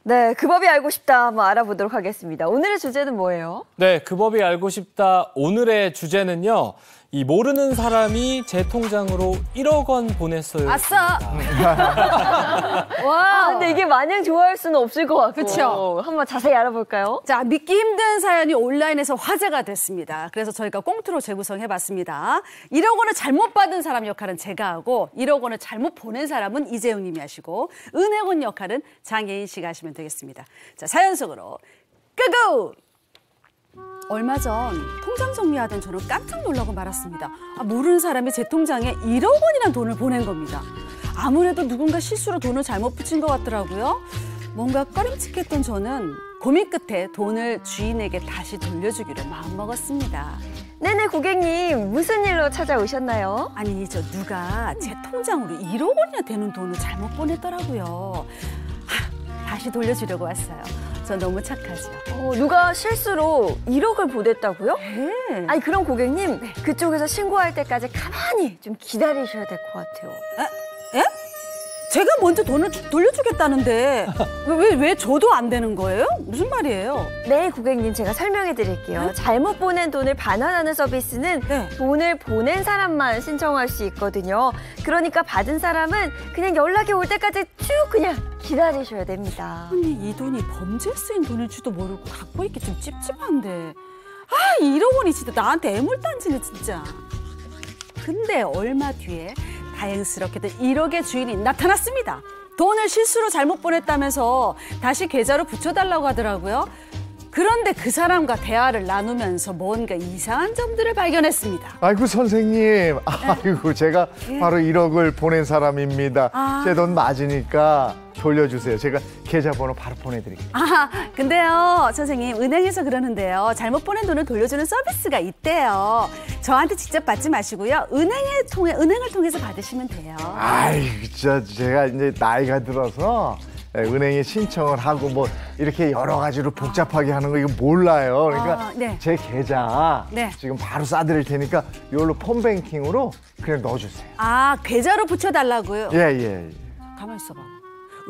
네, 그 법이 알고 싶다 한번 알아보도록 하겠습니다. 오늘의 주제는 뭐예요? 네, 그 법이 알고 싶다. 오늘의 주제는요. 이 모르는 사람이 제 통장으로 1억 원 보냈어요. 아싸! 와, 근데 이게 마냥 좋아할 수는 없을 것 같고. 그쵸. 한번 자세히 알아볼까요? 자, 믿기 힘든 사연이 온라인에서 화제가 됐습니다. 그래서 저희가 꽁트로 재구성해봤습니다. 1억 원을 잘못 받은 사람 역할은 제가 하고 1억 원을 잘못 보낸 사람은 이재용 님이 하시고 은행원 역할은 장혜인 씨가 하시면 되겠습니다. 자, 사연 속으로 고고! 얼마 전 통장 정리하던 저는 깜짝 놀라고 말았습니다. 모르는 사람이 제 통장에 1억 원이라는 돈을 보낸 겁니다. 아무래도 누군가 실수로 돈을 잘못 붙인 것 같더라고요. 뭔가 꺼림칙했던 저는 고민 끝에 돈을 주인에게 다시 돌려주기로 마음먹었습니다. 네네, 고객님. 무슨 일로 찾아오셨나요? 아니, 누가 제 통장으로 1억 원이나 되는 돈을 잘못 보냈더라고요. 다시 돌려주려고 왔어요. 전 너무 착하죠. 누가 실수로 1억을 보냈다고요? 네. 아니, 그럼 고객님, 그쪽에서 신고할 때까지 가만히 좀 기다리셔야 될 것 같아요. 예? 제가 먼저 돈을 돌려주겠다는데 왜 저도 안 되는 거예요? 무슨 말이에요? 네, 고객님 제가 설명해 드릴게요. 네? 잘못 보낸 돈을 반환하는 서비스는 네. 돈을 보낸 사람만 신청할 수 있거든요. 그러니까 받은 사람은 그냥 연락이 올 때까지 쭉 그냥 기다리셔야 됩니다. 아니 이 돈이 범죄에 쓰인 돈일지도 모르고 갖고 있기 좀 찝찝한데. 아 1억 원이 진짜 나한테 애물단지네 진짜. 근데 얼마 뒤에 다행스럽게도 1억의 주인이 나타났습니다. 돈을 실수로 잘못 보냈다면서 다시 계좌로 붙여달라고 하더라고요. 그런데 그 사람과 대화를 나누면서 뭔가 이상한 점들을 발견했습니다. 아이고 선생님, 아이고 제가 바로 1억을 보낸 사람입니다. 제 돈 맞으니까 돌려주세요. 제가 계좌번호 바로 보내드릴게요. 근데요 선생님 은행에서 그러는데요. 잘못 보낸 돈을 돌려주는 서비스가 있대요. 저한테 직접 받지 마시고요. 은행을 통해서 받으시면 돼요. 아이고 진짜 제가 이제 나이가 들어서 은행에 신청을 하고 뭐 이렇게 여러 가지로 복잡하게 하는 거 이거 몰라요. 그러니까 네. 제 계좌 네. 지금 바로 쏴드릴 테니까 이걸로 폰뱅킹으로 그냥 넣어주세요. 계좌로 붙여달라고요? 예. 가만히 있어봐.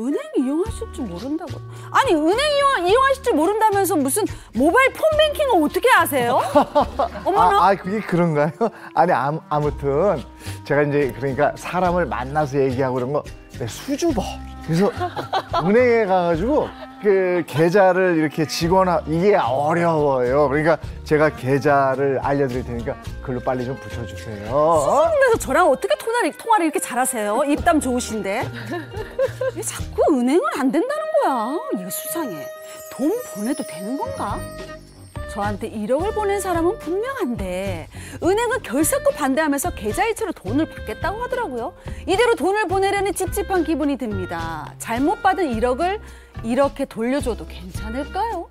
은행 이용하실 줄 모른다고. 아니 은행 이용하실 줄 모른다면서 무슨 모바일 폰뱅킹을 어떻게 아세요? 어머나. 그게 그런가요? 아니 아무튼 제가 이제 그러니까 사람을 만나서 얘기하고 그런 거 수줍어. 그래서 은행에 가가지고 그 계좌를 이렇게 이게 어려워요. 그러니까 제가 계좌를 알려드릴 테니까 그걸로 빨리 좀 붙여주세요. 수줍으면서 저랑 어떻게 통화를 이렇게 잘하세요? 입담 좋으신데. 왜 자꾸 은행은 안 된다는 거야? 이거 수상해. 돈 보내도 되는 건가? 저한테 1억을 보낸 사람은 분명한데 은행은 결사코 반대하면서 계좌이체로 돈을 받겠다고 하더라고요. 이대로 돈을 보내려니 찝찝한 기분이 듭니다. 잘못 받은 1억을 이렇게 돌려줘도 괜찮을까요?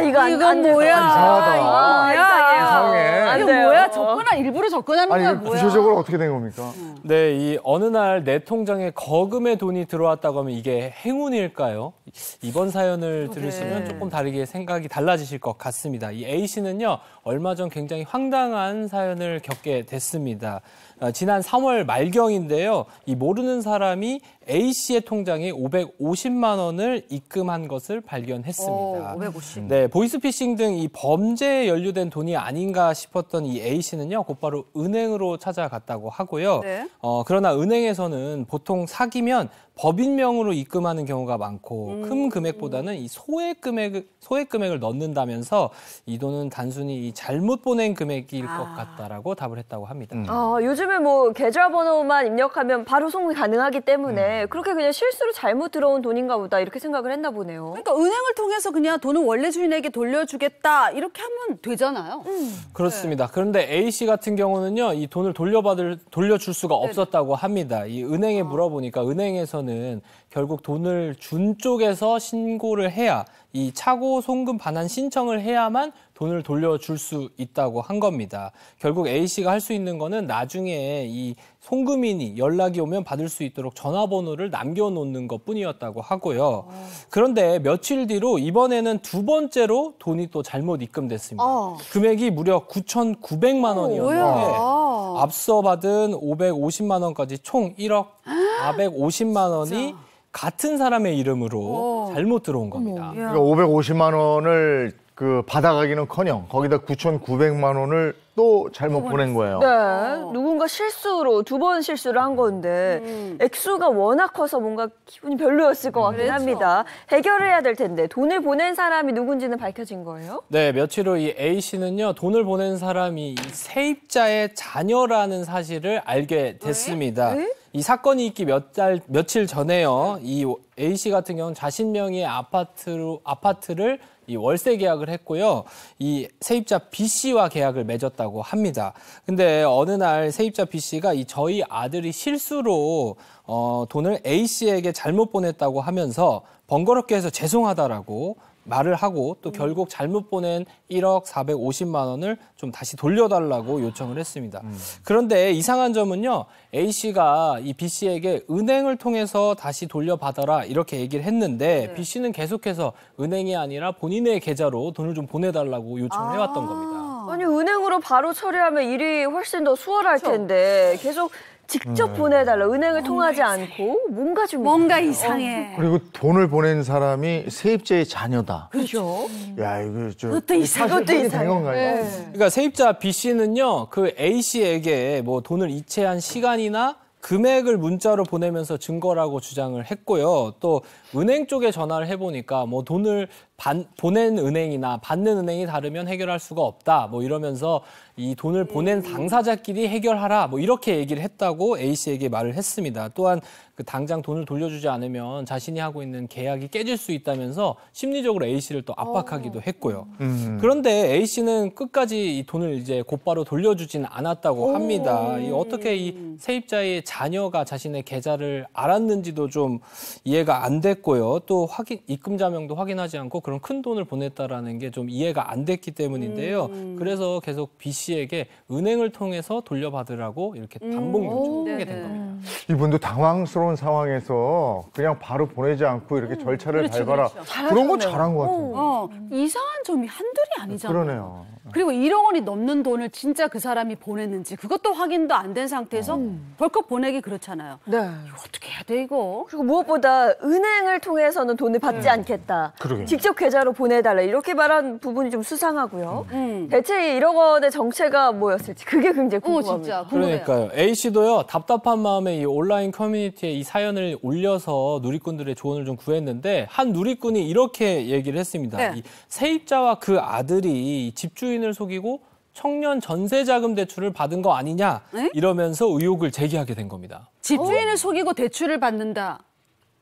이건 뭐야? 이상해. 이거 뭐야? 일부러 접근하는 거야, 아니 뭐야? 구체적으로 어떻게 된 겁니까? 네, 이 어느 날 내 통장에 거금의 돈이 들어왔다고 하면 이게 행운일까요? 이번 사연을 들으시면 조금 다르게 생각이 달라지실 것 같습니다. 이 A 씨는요, 얼마 전 굉장히 황당한 사연을 겪게 됐습니다. 지난 3월 말경인데요. 이 모르는 사람이 A 씨의 통장에 550만 원을 입금한 것을 발견했습니다. 550. 네, 보이스피싱 등 이 범죄에 연루된 돈이 아닌가 싶었던 이 A 씨는요, 곧바로 은행으로 찾아갔다고 하고요. 네. 그러나 은행에서는 보통 사기면 법인명으로 입금하는 경우가 많고 큰 금액보다는 이 소액 금액을 넣는다면서 이 돈은 단순히 이 잘못 보낸 금액일 것 같다라고 답을 했다고 합니다. 요즘에 뭐 계좌번호만 입력하면 바로 송금이 가능하기 때문에 그렇게 그냥 실수로 잘못 들어온 돈인가 보다 이렇게 생각을 했나 보네요. 그러니까 은행을 통해서 그냥 돈을 원래 주인에게 돌려주겠다 이렇게 하면 되잖아요. 그렇습니다. 그런데 A 씨 같은 경우는요, 이 돈을 돌려줄 수가 없었다고 합니다. 이 은행에 물어보니까 은행에서는 결국 돈을 준 쪽에서 신고를 해야 이 차고 송금 반환 신청을 해야만 돈을 돌려줄 수 있다고 한 겁니다. 결국 A 씨가 할 수 있는 거는 나중에 이 송금인이 연락이 오면 받을 수 있도록 전화번호를 남겨놓는 것뿐이었다고 하고요. 그런데 며칠 뒤로 이번에는 두 번째로 돈이 또 잘못 입금됐습니다. 금액이 무려 9,900만 원이었는데 앞서 받은 550만 원까지 총 1억 450만 원이 같은 사람의 이름으로 잘못 들어온 겁니다. 그러니까 550만 원을 받아가기는커녕 거기다 9,900만 원을 또 잘못 보낸 거예요. 네, 누군가 실수로 2번 실수를 한 건데 액수가 워낙 커서 뭔가 기분이 별로였을 것 같긴 합니다. 해결을 해야 될 텐데 돈을 보낸 사람이 누군지는 밝혀진 거예요? 네, 며칠 후 이 A 씨는요, 돈을 보낸 사람이 이 세입자의 자녀라는 사실을 알게 됐습니다. 이 사건이 있기 며칠 전에요. 이 A 씨 같은 경우는 자신 명의의 아파트를 이 월세 계약을 했고요. 이 세입자 B 씨와 계약을 맺었다고 합니다. 근데 어느 날 세입자 B 씨가 저희 아들이 실수로 돈을 A 씨에게 잘못 보냈다고 하면서 번거롭게 해서 죄송하다라고 말을 하고 또 결국 잘못 보낸 1억 450만 원을 좀 다시 돌려달라고 요청을 했습니다. 그런데 이상한 점은요, A 씨가 이 B 씨에게 은행을 통해서 다시 돌려받아라 이렇게 얘기를 했는데 B 씨는 계속해서 은행이 아니라 본인의 계좌로 돈을 좀 보내달라고 요청을 해왔던 겁니다. 아니 은행으로 바로 처리하면 일이 훨씬 더 수월할 텐데 계속 직접 보내달라. 은행을 통하지 않고 뭔가 이상해. 그리고 돈을 보낸 사람이 세입자의 자녀다. 그렇죠. 야, 이거 그것도 이상해. 된 건가요? 네. 그러니까 세입자 B 씨는요, 그 A 씨에게 뭐 돈을 이체한 시간이나 금액을 문자로 보내면서 증거라고 주장을 했고요. 또 은행 쪽에 전화를 해보니까 뭐 돈을 보낸 은행이나 받는 은행이 다르면 해결할 수가 없다. 뭐 이러면서 이 돈을 보낸 당사자끼리 해결하라. 뭐 이렇게 얘기를 했다고 A 씨에게 말을 했습니다. 또한 그 당장 돈을 돌려주지 않으면 자신이 하고 있는 계약이 깨질 수 있다면서 심리적으로 A 씨를 또 압박하기도 했고요. 그런데 A 씨는 끝까지 이 돈을 이제 곧바로 돌려주지는 않았다고 합니다. 어떻게 이 세입자의 자녀가 자신의 계좌를 알았는지도 좀 이해가 안 됐고요. 또 입금자명도 확인하지 않고 그런 큰 돈을 보냈다라는 게 좀 이해가 안 됐기 때문인데요. 그래서 계속 B 씨에게 은행을 통해서 돌려받으라고 이렇게 반복 요청하게 된 겁니다. 이분도 당황스러운 상황에서 그냥 바로 보내지 않고 이렇게 절차를 밟아라. 그런 건 잘한 것 같아요. 이상한 점이 한둘이 아니잖아요. 그러네요. 그리고 1억 원이 넘는 돈을 진짜 그 사람이 보냈는지 그것도 확인도 안 된 상태에서 벌컥 보내기 그렇잖아요. 네. 이거 어떻게 해야 돼 이거? 그리고 무엇보다 은행을 통해서는 돈을 받지 않겠다. 그러게요. 직접 계좌로 보내달라. 이렇게 말한 부분이 좀 수상하고요. 대체 1억 원의 정체가 뭐였을지 그게 굉장히 궁금합니다. 진짜 궁금해요. 그러니까요. A 씨도요, 답답한 마음에 이 온라인 커뮤니티에 이 사연을 올려서 누리꾼들의 조언을 좀 구했는데 한 누리꾼이 이렇게 얘기를 했습니다. 네. 이 세입자와 그 아들이 집주인을 속이고 청년 전세자금 대출을 받은 거 아니냐 이러면서 의혹을 제기하게 된 겁니다. 집주인을 속이고 대출을 받는다.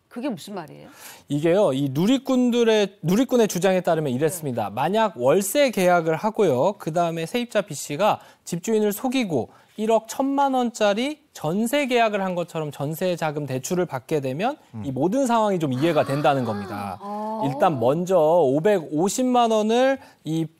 그게 무슨 말이에요? 이게요, 이 누리꾼의 주장에 따르면 이랬습니다. 만약 월세 계약을 하고요, 그 다음에 세입자 B 씨가 집주인을 속이고 1억 1,000만 원짜리 전세 계약을 한 것처럼 전세 자금 대출을 받게 되면 이 모든 상황이 좀 이해가 된다는 겁니다. 일단 먼저 550만 원을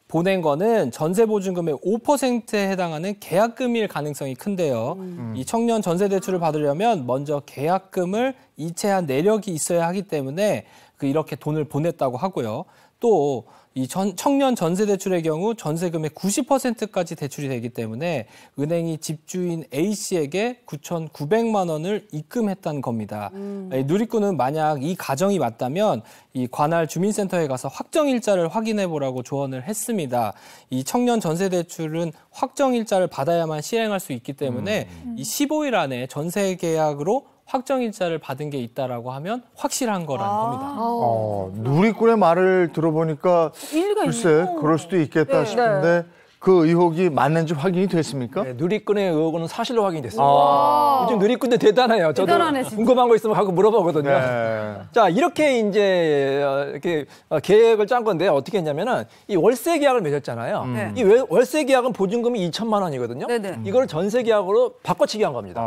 보낸 거는 전세 보증금의 5%에 해당하는 계약금일 가능성이 큰데요. 이 청년 전세 대출을 받으려면 먼저 계약금을 이체한 내력이 있어야 하기 때문에 이렇게 돈을 보냈다고 하고요. 또 이 청년 전세 대출의 경우 전세금의 90%까지 대출이 되기 때문에 은행이 집주인 A 씨에게 9,900만 원을 입금했다는 겁니다. 누리꾼은 만약 이 가정이 맞다면 이 관할 주민센터에 가서 확정일자를 확인해 보라고 조언을 했습니다. 이 청년 전세 대출은 확정일자를 받아야만 시행할 수 있기 때문에 이 15일 안에 전세 계약으로 확정일자를 받은 게 있다라고 하면 확실한 거라는 겁니다. 누리꾼의 말을 들어보니까 글쎄 그럴 수도 있겠다 싶은데 그 의혹이 맞는지 확인이 됐습니까? 네, 누리꾼의 의혹은 사실로 확인이 됐습니다. 요즘 누리꾼들 대단해요. 저도 대단하네, 진짜. 궁금한 거 있으면 가끔 물어보거든요. 네. 자, 이렇게 이제 이렇게 계획을 짠 건데 어떻게 했냐면은 이 월세 계약을 맺었잖아요. 이 월세 계약은 보증금이 2,000만 원이거든요. 이걸 전세 계약으로 바꿔치기 한 겁니다.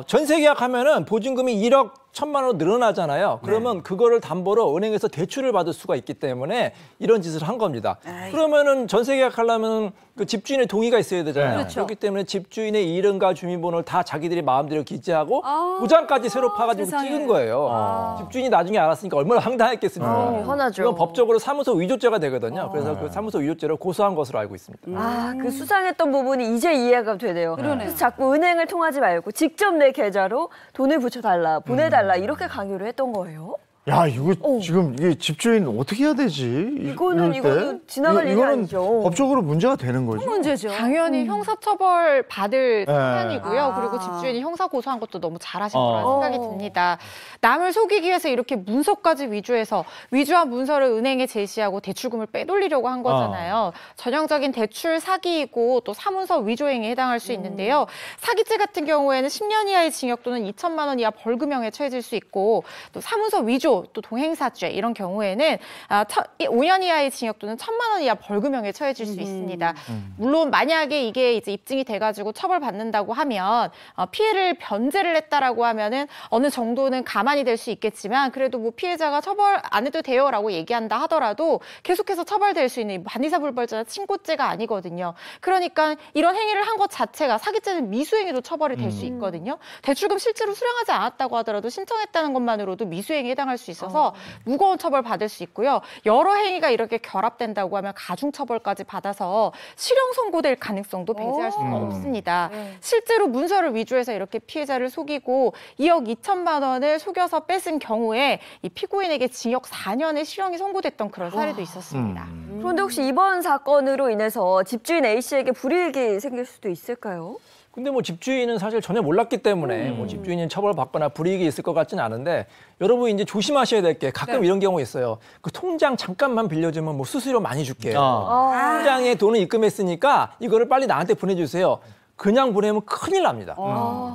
전세 계약하면은 보증금이 1억 1,000만 원으로 늘어나잖아요. 그러면 그거를 담보로 은행에서 대출을 받을 수가 있기 때문에 이런 짓을 한 겁니다. 그러면은 전세 계약하려면 그 집주인의 동의가 있어야 되잖아요. 그렇죠. 그렇기 때문에 집주인의 이름과 주민번호를 다 자기들이 마음대로 기재하고 도장까지 새로 파가지고 세상에. 찍은 거예요. 집주인이 나중에 알았으니까 얼마나 황당했겠습니까? 화나죠. 이건 법적으로 사무소 위조죄가 되거든요. 그래서 그 사무소 위조죄로 고소한 것으로 알고 있습니다. 그 수상했던 부분이 이제 이해가 되네요. 그래서 자꾸 은행을 통하지 말고 직접 내 계좌로 돈을 붙여달라, 보내달라 이렇게 강요를 했던 거예요. 야, 이거 지금 이게 집주인 어떻게 해야 되지? 이거는 지나갈 일이 이거는 아니죠. 법적으로 문제가 되는 거죠. 문제죠. 당연히 형사처벌 받을 네. 사안이고요. 그리고 집주인이 형사 고소한 것도 너무 잘하신 거라는 생각이 듭니다. 남을 속이기 위해서 이렇게 문서까지 위조해서 위조한 문서를 은행에 제시하고 대출금을 빼돌리려고 한 거잖아요. 전형적인 대출 사기이고 또 사문서 위조 행위에 해당할 수 있는데요. 사기죄 같은 경우에는 10년 이하의 징역 또는 2천만 원 이하 벌금형에 처해질 수 있고 또 사문서 위조 또 동행사죄 이런 경우에는 5년 이하의 징역 또는 1,000만 원 이하 벌금형에 처해질 수 있습니다. 물론 만약에 이게 이제 입증이 돼가지고 처벌받는다고 하면 피해를 변제를 했다라고 하면은 어느 정도는 가만히 될 수 있겠지만 그래도 뭐 피해자가 처벌 안 해도 돼요라고 얘기한다 하더라도 계속해서 처벌될 수 있는 반의사불벌죄나 친고죄가 아니거든요. 그러니까 이런 행위를 한 것 자체가 사기죄는 미수행위로 처벌이 될 수 있거든요. 대출금 실제로 수령하지 않았다고 하더라도 신청했다는 것만으로도 미수행위에 해당할 수 있어서 무거운 처벌 받을 수 있고요. 여러 행위가 이렇게 결합된다고 하면 가중처벌까지 받아서 실형 선고될 가능성도 배제할 수가 없습니다. 실제로 문서를 위조해서 이렇게 피해자를 속이고 2억 2천만 원을 속여서 뺏은 경우에 이 피고인에게 징역 4년의 실형이 선고됐던 그런 사례도 있었습니다. 그런데 혹시 이번 사건으로 인해서 집주인 A씨에게 불이익이 생길 수도 있을까요? 근데 뭐 집주인은 사실 전혀 몰랐기 때문에 뭐 집주인이 처벌받거나 불이익이 있을 것 같지는 않은데 여러분 이제 조심하셔야 될 게 가끔 이런 경우 있어요. 그 통장 잠깐만 빌려주면 뭐 수수료 많이 줄게. 통장에 돈을 입금했으니까 이거를 빨리 나한테 보내주세요. 그냥 보내면 큰일 납니다.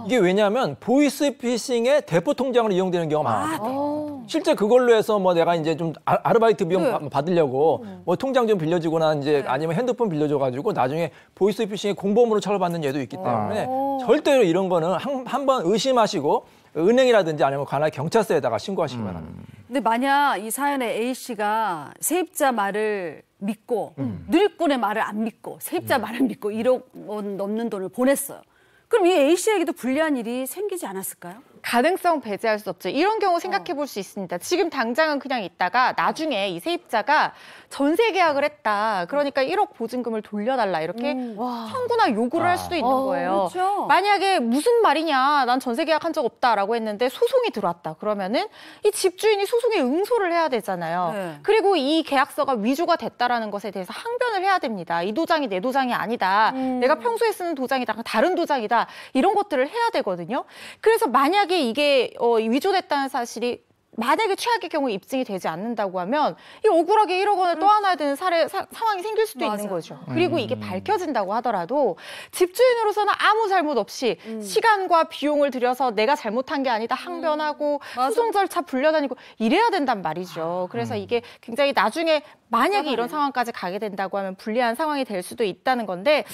이게 왜냐하면 보이스피싱의 대포 통장으로 이용되는 경우가 많아요. 실제 그걸로 해서 뭐 내가 이제 좀 아르바이트 비용 받으려고 뭐 통장 좀 빌려주거나 이제 아니면 핸드폰 빌려줘가지고 나중에 보이스피싱의 공범으로 처벌받는 예도 있기 때문에 절대로 이런 거는 한번 의심하시고 은행이라든지 아니면 관할 경찰서에다가 신고하시기 바랍니다. 근데 만약 이 사연의 A 씨가 세입자 말을 믿고 누리꾼의 말을 안 믿고 세입자 말을 믿고 1억 원 넘는 돈을 보냈어요. 그럼 이 A 씨에게도 불리한 일이 생기지 않았을까요? 가능성 배제할 수 없죠. 이런 경우 생각해 볼 수 있습니다. 지금 당장은 그냥 있다가 나중에 이 세입자가 전세 계약을 했다. 그러니까 1억 보증금을 돌려달라. 이렇게 청구나 요구를 할 수도 있는 거예요. 그렇죠. 만약에 무슨 말이냐. 난 전세 계약한 적 없다라고 했는데 소송이 들어왔다. 그러면은 이 집주인이 소송에 응소를 해야 되잖아요. 네. 그리고 이 계약서가 위조가 됐다라는 것에 대해서 항변을 해야 됩니다. 이 도장이 내 도장이 아니다. 내가 평소에 쓰는 도장이다. 다른 도장이다. 이런 것들을 해야 되거든요. 그래서 만약에 이게 위조됐다는 사실이 만약에 최악의 경우에 입증이 되지 않는다고 하면 이 억울하게 1억 원을 떠안아야 되는 상황이 생길 수도 있는 거죠. 그리고 이게 밝혀진다고 하더라도 집주인으로서는 아무 잘못 없이 시간과 비용을 들여서 내가 잘못한 게 아니다 항변하고 소송 절차 불려다니고 이래야 된단 말이죠. 그래서 이게 굉장히 나중에 만약에 이런 상황까지 가게 된다고 하면 불리한 상황이 될 수도 있다는 건데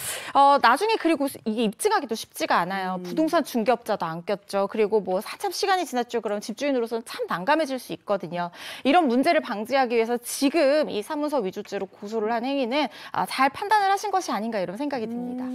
나중에 그리고 이게 입증하기도 쉽지가 않아요. 부동산 중개업자도 안 꼈죠. 그리고 뭐 한참 시간이 지났죠. 그럼 집주인으로서는 참 난감해질 수 있거든요. 이런 문제를 방지하기 위해서 지금 이 사문서 위조죄로 고소를 한 행위는 잘 판단을 하신 것이 아닌가 이런 생각이 듭니다.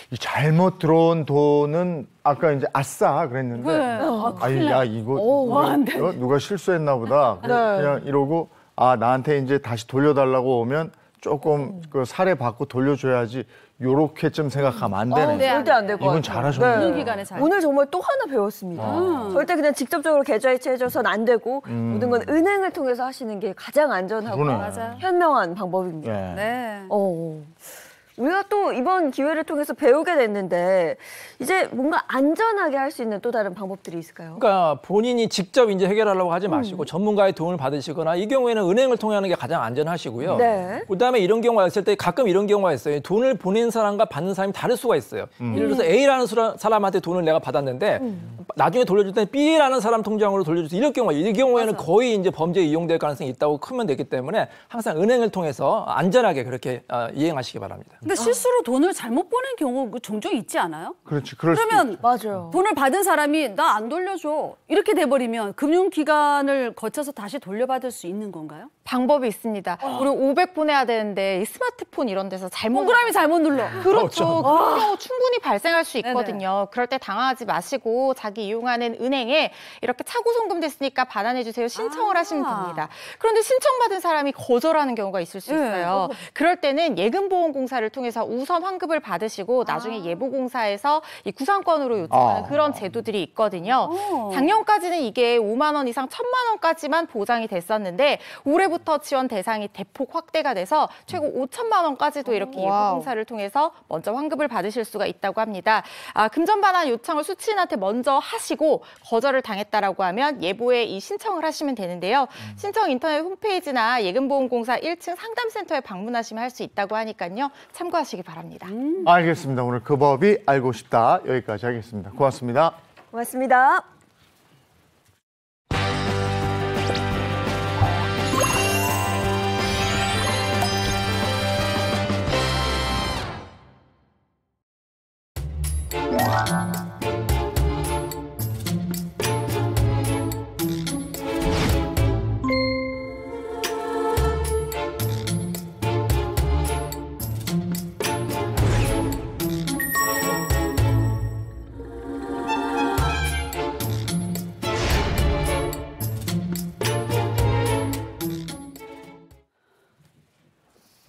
이 잘못 들어온 돈은 아까 이제 아싸 그랬는데 아유 야 이거 누가 실수했나 보다. 그냥 이러고 나한테 이제 다시 돌려달라고 오면 조금 그 사례 받고 돌려줘야지 요렇게쯤 생각하면 안 되네. 절대 안 될 것 같아요. 이건 잘하셨네요. 기간에 잘. 오늘 정말 또 하나 배웠습니다. 절대 그냥 직접적으로 계좌이체해줘서는 안 되고 모든 건 은행을 통해서 하시는 게 가장 안전하고 현명한 방법입니다. 네. 우리가 또 이번 기회를 통해서 배우게 됐는데 이제 뭔가 안전하게 할 수 있는 또 다른 방법들이 있을까요? 그러니까 본인이 직접 이제 해결하려고 하지 마시고 전문가의 도움을 받으시거나 이 경우에는 은행을 통해 하는 게 가장 안전하시고요. 네. 그다음에 이런 경우가 있을 때 가끔 이런 경우가 있어요. 돈을 보낸 사람과 받는 사람이 다를 수가 있어요. 예를 들어서 A라는 사람한테 돈을 내가 받았는데 나중에 돌려줄 때는 B라는 사람 통장으로 돌려줘서 이런 경우가 이 경우에는 거의 이제 범죄에 이용될 가능성이 있다고 크면 되기 때문에 항상 은행을 통해서 안전하게 그렇게 이행하시기 바랍니다. 근데 실수로 돈을 잘못 보낸 경우 종종 있지 않아요? 그렇지. 그러면 맞아요. 돈을 받은 사람이 나 안 돌려줘 이렇게 돼버리면 금융기관을 거쳐서 다시 돌려받을 수 있는 건가요? 방법이 있습니다. 우리 500 보내야 되는데 이 스마트폰 이런 데서 동그라미 잘못 눌러. 그렇죠. 그런 경우 충분히 발생할 수 있거든요. 그럴 때 당황하지 마시고 자기 이용하는 은행에 이렇게 차고 송금됐으니까 반환해 주세요 신청을 하시면 됩니다. 그런데 신청받은 사람이 거절하는 경우가 있을 수 있어요. 그럴 때는 예금보험공사를 통해서 우선 환급을 받으시고 나중에 예보공사에서 이 구상권으로 요청하는 그런 제도들이 있거든요. 작년까지는 이게 5만 원 이상 1,000만 원까지만 보장이 됐었는데 올해부터 지원 대상이 대폭 확대가 돼서 최고 5천만 원까지도 이렇게 예보공사를 통해서 먼저 환급을 받으실 수가 있다고 합니다. 금전반환 요청을 수취인한테 먼저 하시고 거절을 당했다라고 하면 예보에 이 신청을 하시면 되는데요. 신청 인터넷 홈페이지나 예금보험공사 1층 상담센터에 방문하시면 할 수 있다고 하니까요. 참고하시기 바랍니다. 알겠습니다. 오늘 그 법이 알고 싶다 여기까지 하겠습니다. 고맙습니다. 고맙습니다.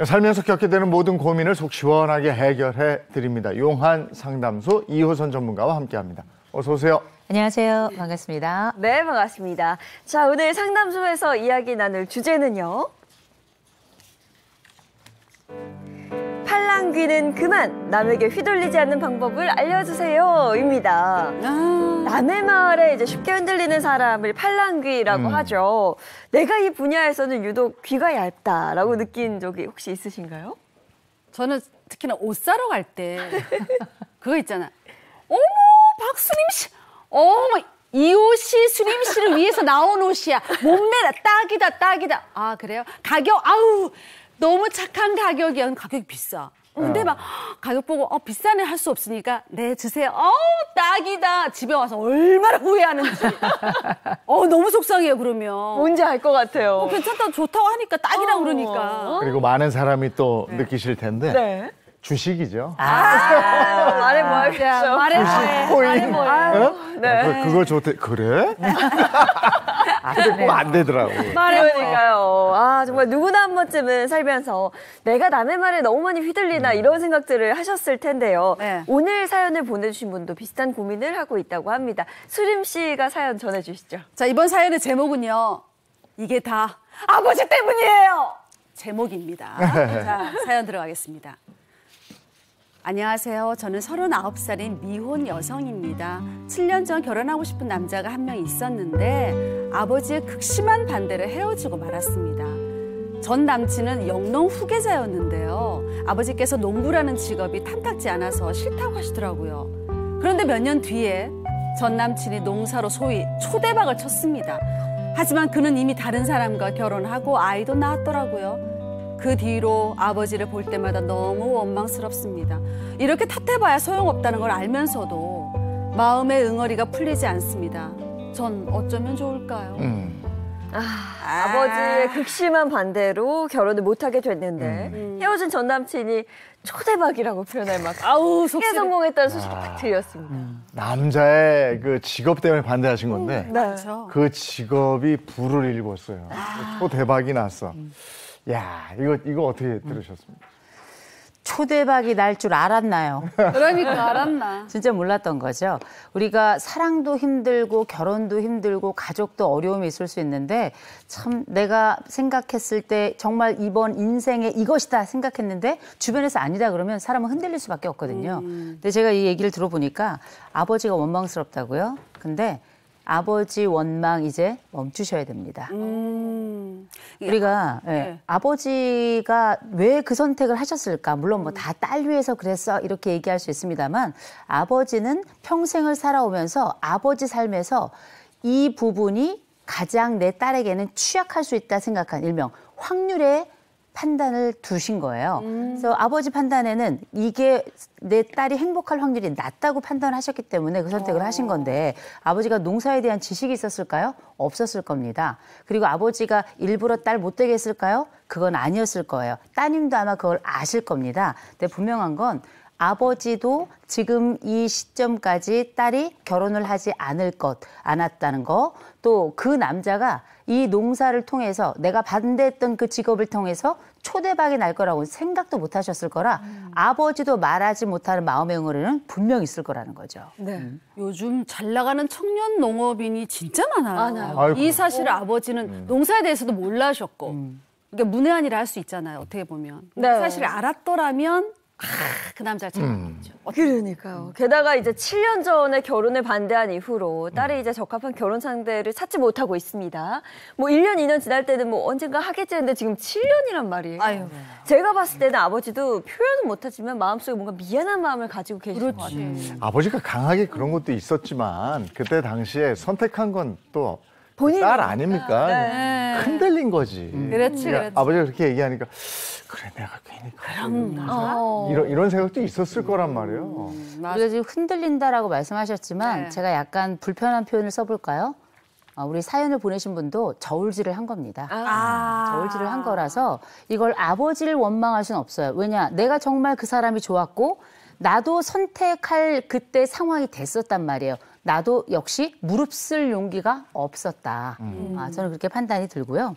살면서 겪게 되는 모든 고민을 속 시원하게 해결해 드립니다. 용한 상담소 이호선 전문가와 함께합니다. 어서 오세요. 안녕하세요. 반갑습니다. 네, 반갑습니다. 자, 오늘 상담소에서 이야기 나눌 주제는요. 팔랑귀는 그만 남에게 휘둘리지 않는 방법을 알려주세요입니다. 남의 말에 이제 쉽게 흔들리는 사람을 팔랑귀라고 하죠. 내가 이 분야에서는 유독 귀가 얇다라고 느낀 적이 혹시 있으신가요? 저는 특히나 옷 사러 갈 때 그거 있잖아. 어머, 박수림 씨. 어머, 이 옷이 수림 씨를 위해서 나온 옷이야. 몸매다, 딱이다, 딱이다. 아, 그래요? 가격, 아우, 너무 착한 가격이야. 가격이 비싸. 근데 막 가격 보고 비싸네 할 수 없으니까 네 주세요. 딱이다. 집에 와서 얼마나 후회하는지. 너무 속상해요 그러면. 뭔지 알 것 같아요. 괜찮다 좋다고 하니까 딱이라 그러니까. 그리고 많은 사람이 또 느끼실 텐데 네. 주식이죠. 말해 뭐하겠죠. 말해 코인. 네. 그거 좋대. 그래? 근데 꼭 안 되더라고. 그러니까요. 정말 누구나 한 번쯤은 살면서 내가 남의 말에 너무 많이 휘둘리나 이런 생각들을 하셨을 텐데요. 네. 오늘 사연을 보내주신 분도 비슷한 고민을 하고 있다고 합니다. 수림 씨가 사연 전해주시죠. 자, 이번 사연의 제목은요. 이게 다 아버지 때문이에요. 제목입니다. 자, 사연 들어가겠습니다. 안녕하세요. 저는 39살인 미혼 여성입니다. 7년 전 결혼하고 싶은 남자가 한 명 있었는데 아버지의 극심한 반대로 헤어지고 말았습니다. 전 남친은 영농 후계자였는데요. 아버지께서 농부라는 직업이 탐탁지 않아서 싫다고 하시더라고요. 그런데 몇 년 뒤에 전 남친이 농사로 소위 초대박을 쳤습니다. 하지만 그는 이미 다른 사람과 결혼하고 아이도 낳았더라고요. 그 뒤로 아버지를 볼 때마다 너무 원망스럽습니다. 이렇게 탓해봐야 소용없다는 걸 알면서도 마음의 응어리가 풀리지 않습니다. 전 어쩌면 좋을까요? 아버지의 극심한 반대로 결혼을 못하게 됐는데 헤어진 전 남친이 초대박이라고 표현할 만큼 크게 성공했다는 소식이 딱 들렸습니다. 남자의 그 직업 때문에 반대하신 건데 그렇죠. 그 직업이 불을 일궜어요. 초대박이 났어. 야, 이거 어떻게 들으셨습니까? 초대박이 날 줄 알았나요? 그러니까 알았나. 진짜 몰랐던 거죠. 우리가 사랑도 힘들고 결혼도 힘들고 가족도 어려움이 있을 수 있는데 참 내가 생각했을 때 정말 이번 인생의 이것이다 생각했는데 주변에서 아니다 그러면 사람은 흔들릴 수밖에 없거든요. 근데 제가 이 얘기를 들어보니까 아버지가 원망스럽다고요. 근데 아버지 원망 이제 멈추셔야 됩니다. 우리가 아버지가 왜 그 선택을 하셨을까? 물론 뭐 다 딸 위해서 그랬어 이렇게 얘기할 수 있습니다만 아버지는 평생을 살아오면서 아버지 삶에서 이 부분이 가장 내 딸에게는 취약할 수 있다 생각한 일명 확률의 판단을 두신 거예요. 그래서 아버지 판단에는 이게 내 딸이 행복할 확률이 낮다고 판단하셨기 때문에 그 선택을 하신 건데 아버지가 농사에 대한 지식이 있었을까요? 없었을 겁니다. 그리고 아버지가 일부러 딸 못되게 했을까요? 그건 아니었을 거예요. 따님도 아마 그걸 아실 겁니다. 근데 분명한 건 아버지도 지금 이 시점까지 딸이 결혼을 하지 않았다는 거, 또 그 남자가 이 농사를 통해서 내가 반대했던 그 직업을 통해서 초대박이 날 거라고 생각도 못 하셨을 거라 아버지도 말하지 못하는 마음의 응어리는 분명 있을 거라는 거죠. 네. 요즘 잘 나가는 청년 농업인이 진짜 많아요. 아이고. 이 사실을 아버지는 농사에 대해서도 몰라셨고 그러니까 문외한 일을 할 수 있잖아요. 어떻게 보면. 그 사실을 알았더라면 그 남자를 찾아봤죠. 그러니까요. 게다가 이제 7년 전에 결혼을 반대한 이후로 딸이 이제 적합한 결혼 상대를 찾지 못하고 있습니다. 뭐 1년, 2년 지날 때는 뭐 언젠가 하겠지 했는데 지금 7년이란 말이에요. 아유. 제가 봤을 때는 아버지도 표현은 못하지만 마음속에 뭔가 미안한 마음을 가지고 계신 것 같아요. 아버지가 강하게 그런 것도 있었지만 그때 당시에 선택한 건 또 본인이 딸 아닙니까? 네. 흔들린 거지. 그렇지, 그러니까 그렇지. 아버지가 그렇게 얘기하니까 그래 내가 괜히 이런 생각도 있었을 거란 말이에요. 우리가 지금 흔들린다라고 말씀하셨지만 네. 제가 약간 불편한 표현을 써볼까요? 우리 사연을 보내신 분도 저울질을 한 겁니다. 저울질을 한 거라서 이걸 아버지를 원망할 수는 없어요. 왜냐, 내가 정말 그 사람이 좋았고 나도 선택할 그때 상황이 됐었단 말이에요. 나도 역시 무릎 쓸 용기가 없었다. 저는 그렇게 판단이 들고요.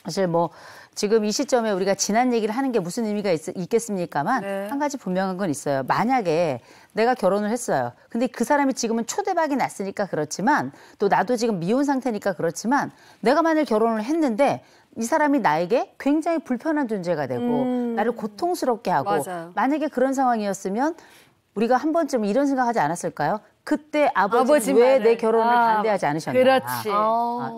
사실 뭐 지금 이 시점에 우리가 지난 얘기를 하는 게 무슨 의미가 있겠습니까만 네. 한 가지 분명한 건 있어요. 만약에 내가 결혼을 했어요. 근데 그 사람이 지금은 초대박이 났으니까 그렇지만 또 나도 지금 미혼 상태니까 그렇지만 내가 만약 결혼을 했는데 이 사람이 나에게 굉장히 불편한 존재가 되고 나를 고통스럽게 하고 맞아요. 만약에 그런 상황이었으면 우리가 한 번쯤 이런 생각하지 않았을까요? 그때 아버지는 왜 내 결혼을 반대하지 않으셨나. 그렇지.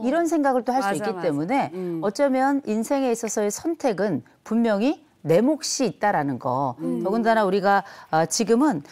이런 생각을 또 할 수 있기 때문에 어쩌면 인생에 있어서의 선택은 분명히 내 몫이 있다라는 거. 더군다나 우리가 지금은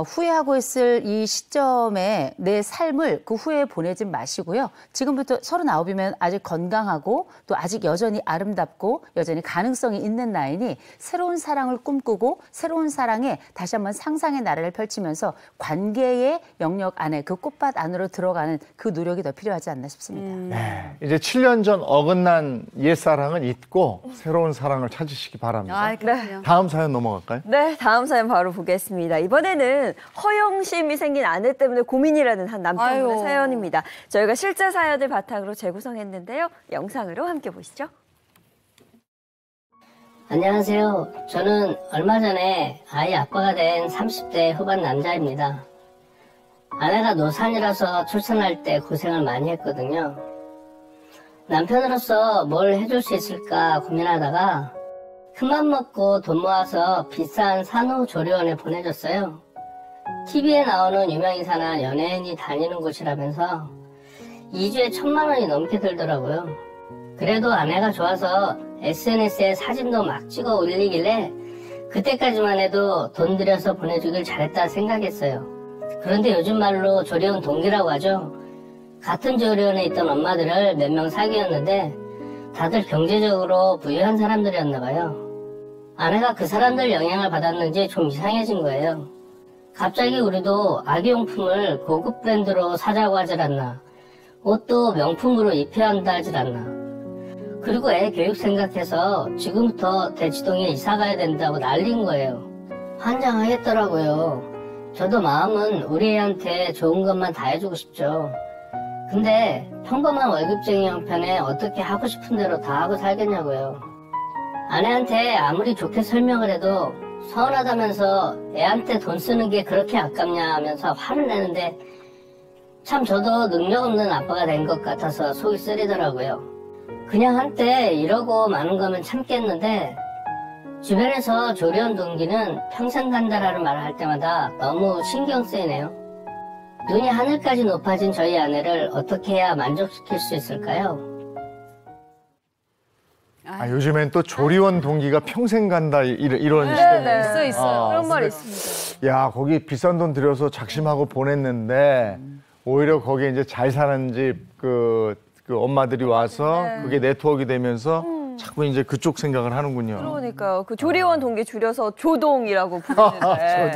후회하고 있을 이 시점에 내 삶을 그 후에 보내지 마시고요. 지금부터 39이면 아직 건강하고 또 아직 여전히 아름답고 여전히 가능성이 있는 나이니 새로운 사랑을 꿈꾸고 새로운 사랑에 다시 한번 상상의 나래를 펼치면서 관계의 영역 안에 그 꽃밭 안으로 들어가는 그 노력이 더 필요하지 않나 싶습니다. 네, 이제 7년 전 어긋난 옛사랑은 잊고 새로운 사랑을 찾으시기 바랍니다. 네. 다음 사연 넘어갈까요? 네, 다음 사연 바로 보겠습니다. 이번에는 허영심이 생긴 아내 때문에 고민이라는 한 남편분의 사연입니다. 저희가 실제 사연을 바탕으로 재구성했는데요. 영상으로 함께 보시죠. 안녕하세요. 저는 얼마 전에 아이 아빠가 된 30대 후반 남자입니다. 아내가 노산이라서 출산할 때 고생을 많이 했거든요. 남편으로서 뭘 해줄 수 있을까 고민하다가 큰맘 먹고 돈 모아서 비싼 산후조리원에 보내줬어요. TV에 나오는 유명인사나 연예인이 다니는 곳이라면서 2주에 1,000만 원이 넘게 들더라고요. 그래도 아내가 좋아서 SNS에 사진도 막 찍어 올리길래 그때까지만 해도 돈 들여서 보내주길 잘했다 생각했어요. 그런데 요즘 말로 조리원 동기라고 하죠. 같은 조리원에 있던 엄마들을 몇 명 사귀었는데 다들 경제적으로 부유한 사람들이었나 봐요. 아내가 그 사람들 영향을 받았는지 좀 이상해진 거예요. 갑자기 우리도 아기용품을 고급 브랜드로 사자고 하질 않나. 옷도 명품으로 입혀야 한다 하질 않나. 그리고 애 교육 생각해서 지금부터 대치동에 이사 가야 된다고 난린 거예요. 환장하겠더라고요. 저도 마음은 우리 애한테 좋은 것만 다 해주고 싶죠. 근데 평범한 월급쟁이 형편에 어떻게 하고 싶은 대로 다 하고 살겠냐고요. 아내한테 아무리 좋게 설명을 해도 서운하다면서 애한테 돈 쓰는 게 그렇게 아깝냐 하면서 화를 내는데 참 저도 능력 없는 아빠가 된 것 같아서 속이 쓰리더라고요. 그냥 한때 이러고 마는 거면 참겠는데 주변에서 조리원 동기는 평생 간다라는 말을 할 때마다 너무 신경 쓰이네요. 눈이 하늘까지 높아진 저희 아내를 어떻게 해야 만족시킬 수 있을까요? 요즘엔 또 조리원 동기가 평생 간다 이런 시대네. 있어요. 그런 말이 있습니다. 야, 거기 비싼 돈 들여서 작심하고 보냈는데 오히려 거기에 이제 잘 사는 집 그 엄마들이 와서 그게 네트워크가 되면서 자꾸 이제 그쪽 생각을 하는군요. 그러니까요. 그 조리원 동기 줄여서 조동이라고 부르는데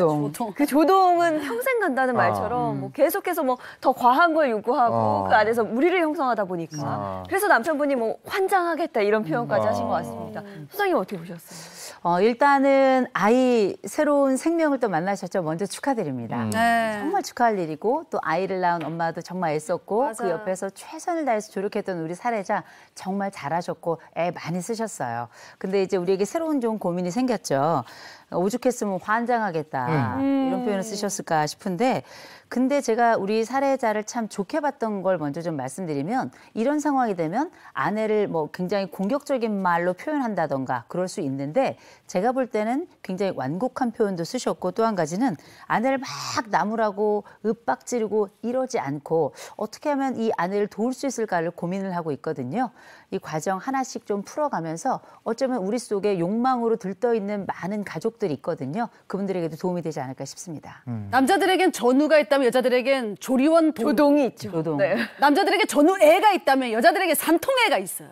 그 조동은 평생 간다는 말처럼 뭐 계속해서 뭐 더 과한 걸 요구하고 그 안에서 무리를 형성하다 보니까 그래서 남편분이 뭐 환장하겠다 이런 표현까지 하신 것 같습니다. 소장님 어떻게 보셨어요? 일단은 아이 새로운 생명을 또 만나셨죠. 먼저 축하드립니다. 정말 축하할 일이고 또 아이를 낳은 엄마도 정말 애썼고 맞아요. 그 옆에서 최선을 다해서 조력했던 우리 사례자 정말 잘하셨고 애 많이 쓰셨어요. 근데 이제 우리에게 새로운 좀 고민이 생겼죠. 오죽했으면 환장하겠다 이런 표현을 쓰셨을까 싶은데 근데 제가 우리 사례자를 참 좋게 봤던 걸 먼저 좀 말씀드리면 이런 상황이 되면 아내를 뭐 굉장히 공격적인 말로 표현한다던가 그럴 수 있는데 제가 볼 때는 굉장히 완곡한 표현도 쓰셨고 또 한 가지는 아내를 막 나무라고 윽박지르고 이러지 않고 어떻게 하면 이 아내를 도울 수 있을까를 고민을 하고 있거든요. 이 과정 하나씩 좀 풀어가면서 어쩌면 우리 속에 욕망으로 들떠있는 많은 가족들이 있거든요. 그분들에게도 도움이 되지 않을까 싶습니다. 남자들에겐 전우가 있다면 여자들에겐 조리원 조동이 있죠. 조동. 네. 남자들에게 전우애가 있다면 여자들에게 산통애가 있어요.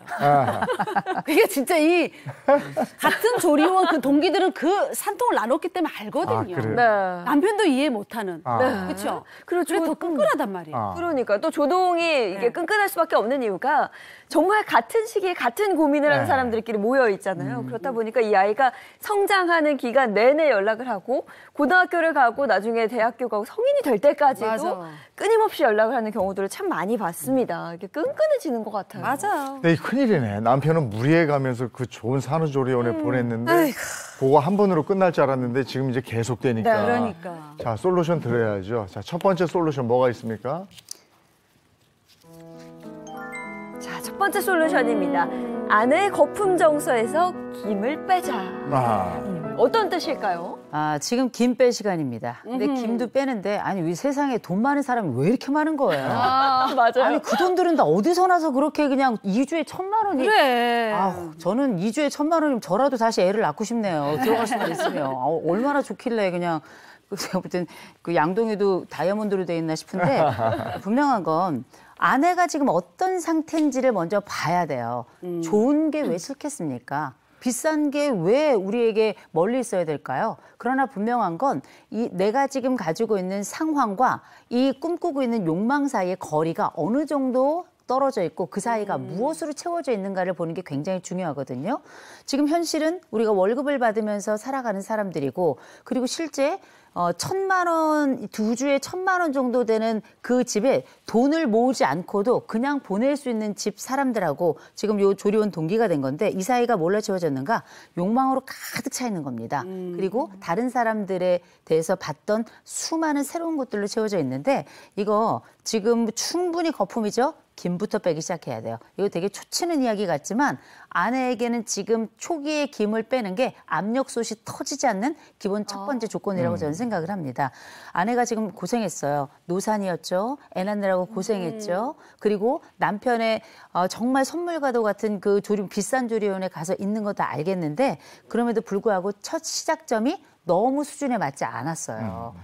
그게 진짜 이 같은 조리원 그 동기들은 그 산통을 나눴기 때문에 알거든요. 네. 남편도 이해 못하는. 그렇죠. 그래 더 끈끈하단 말이에요. 그러니까 또 조동이 이게 끈끈할 수밖에 없는 이유가 정말 같은 시기에 같은 고민을 하는 사람들끼리 모여 있잖아요. 그렇다 보니까 이 아이가 성장하는 기간 기간 내내 연락을 하고 고등학교를 가고 나중에 대학교 가고 성인이 될 때까지도 맞아. 끊임없이 연락을 하는 경우들을 참 많이 봤습니다. 이렇게 끈끈해지는 것 같아요. 맞아요. 네, 큰일이네. 남편은 무리해 가면서 그 좋은 산후조리원에 보냈는데 그거 한 번으로 끝날 줄 알았는데 지금 이제 계속되니까. 네, 그러니까. 자, 솔루션 들어야죠. 자, 첫 번째 솔루션 뭐가 있습니까? 자, 첫 번째 솔루션입니다. 아내의 거품 정서에서 김을 빼자. 어떤 뜻일까요? 지금 김 뺄 시간입니다. 근데 김도 빼는데 아니 왜 세상에 돈 많은 사람이 왜 이렇게 많은 거예요? 맞아요. 아니 그 돈들은 다 어디서 나서 그렇게 그냥 2주에 1,000만 원이 그래. 저는 2주에 1,000만 원이면 저라도 다시 애를 낳고 싶네요. 들어갈 수만 있으면. 얼마나 좋길래 그냥 제가 볼 땐 그 양동이도 다이아몬드로 돼 있나 싶은데 분명한 건 아내가 지금 어떤 상태인지를 먼저 봐야 돼요. 좋은 게 왜 싫겠습니까? 비싼 게 왜 우리에게 멀리 있어야 될까요? 그러나 분명한 건 이 내가 지금 가지고 있는 상황과 이 꿈꾸고 있는 욕망 사이의 거리가 어느 정도 떨어져 있고 그 사이가 무엇으로 채워져 있는가를 보는 게 굉장히 중요하거든요. 지금 현실은 우리가 월급을 받으면서 살아가는 사람들이고 그리고 실제 1,000만 원, 2주에 1,000만 원 정도 되는 그 집에 돈을 모으지 않고도 그냥 보낼 수 있는 집 사람들하고 지금 요 조리원 동기가 된 건데 이 사이가 뭘로 채워졌는가? 욕망으로 가득 차 있는 겁니다. 그리고 다른 사람들에 대해서 봤던 수많은 새로운 것들로 채워져 있는데 이거 지금 충분히 거품이죠? 김부터 빼기 시작해야 돼요. 이거 되게 초치는 이야기 같지만 아내에게는 지금 초기에 김을 빼는 게 압력솥이 터지지 않는 기본 첫 번째 조건이라고 저는 생각을 합니다. 아내가 지금 고생했어요. 노산이었죠. 애 낳느라고 고생했죠. 그리고 남편의 정말 선물과도 같은 그 비싼 조리원에 가서 있는 거 다 알겠는데 그럼에도 불구하고 첫 시작점이 너무 수준에 맞지 않았어요.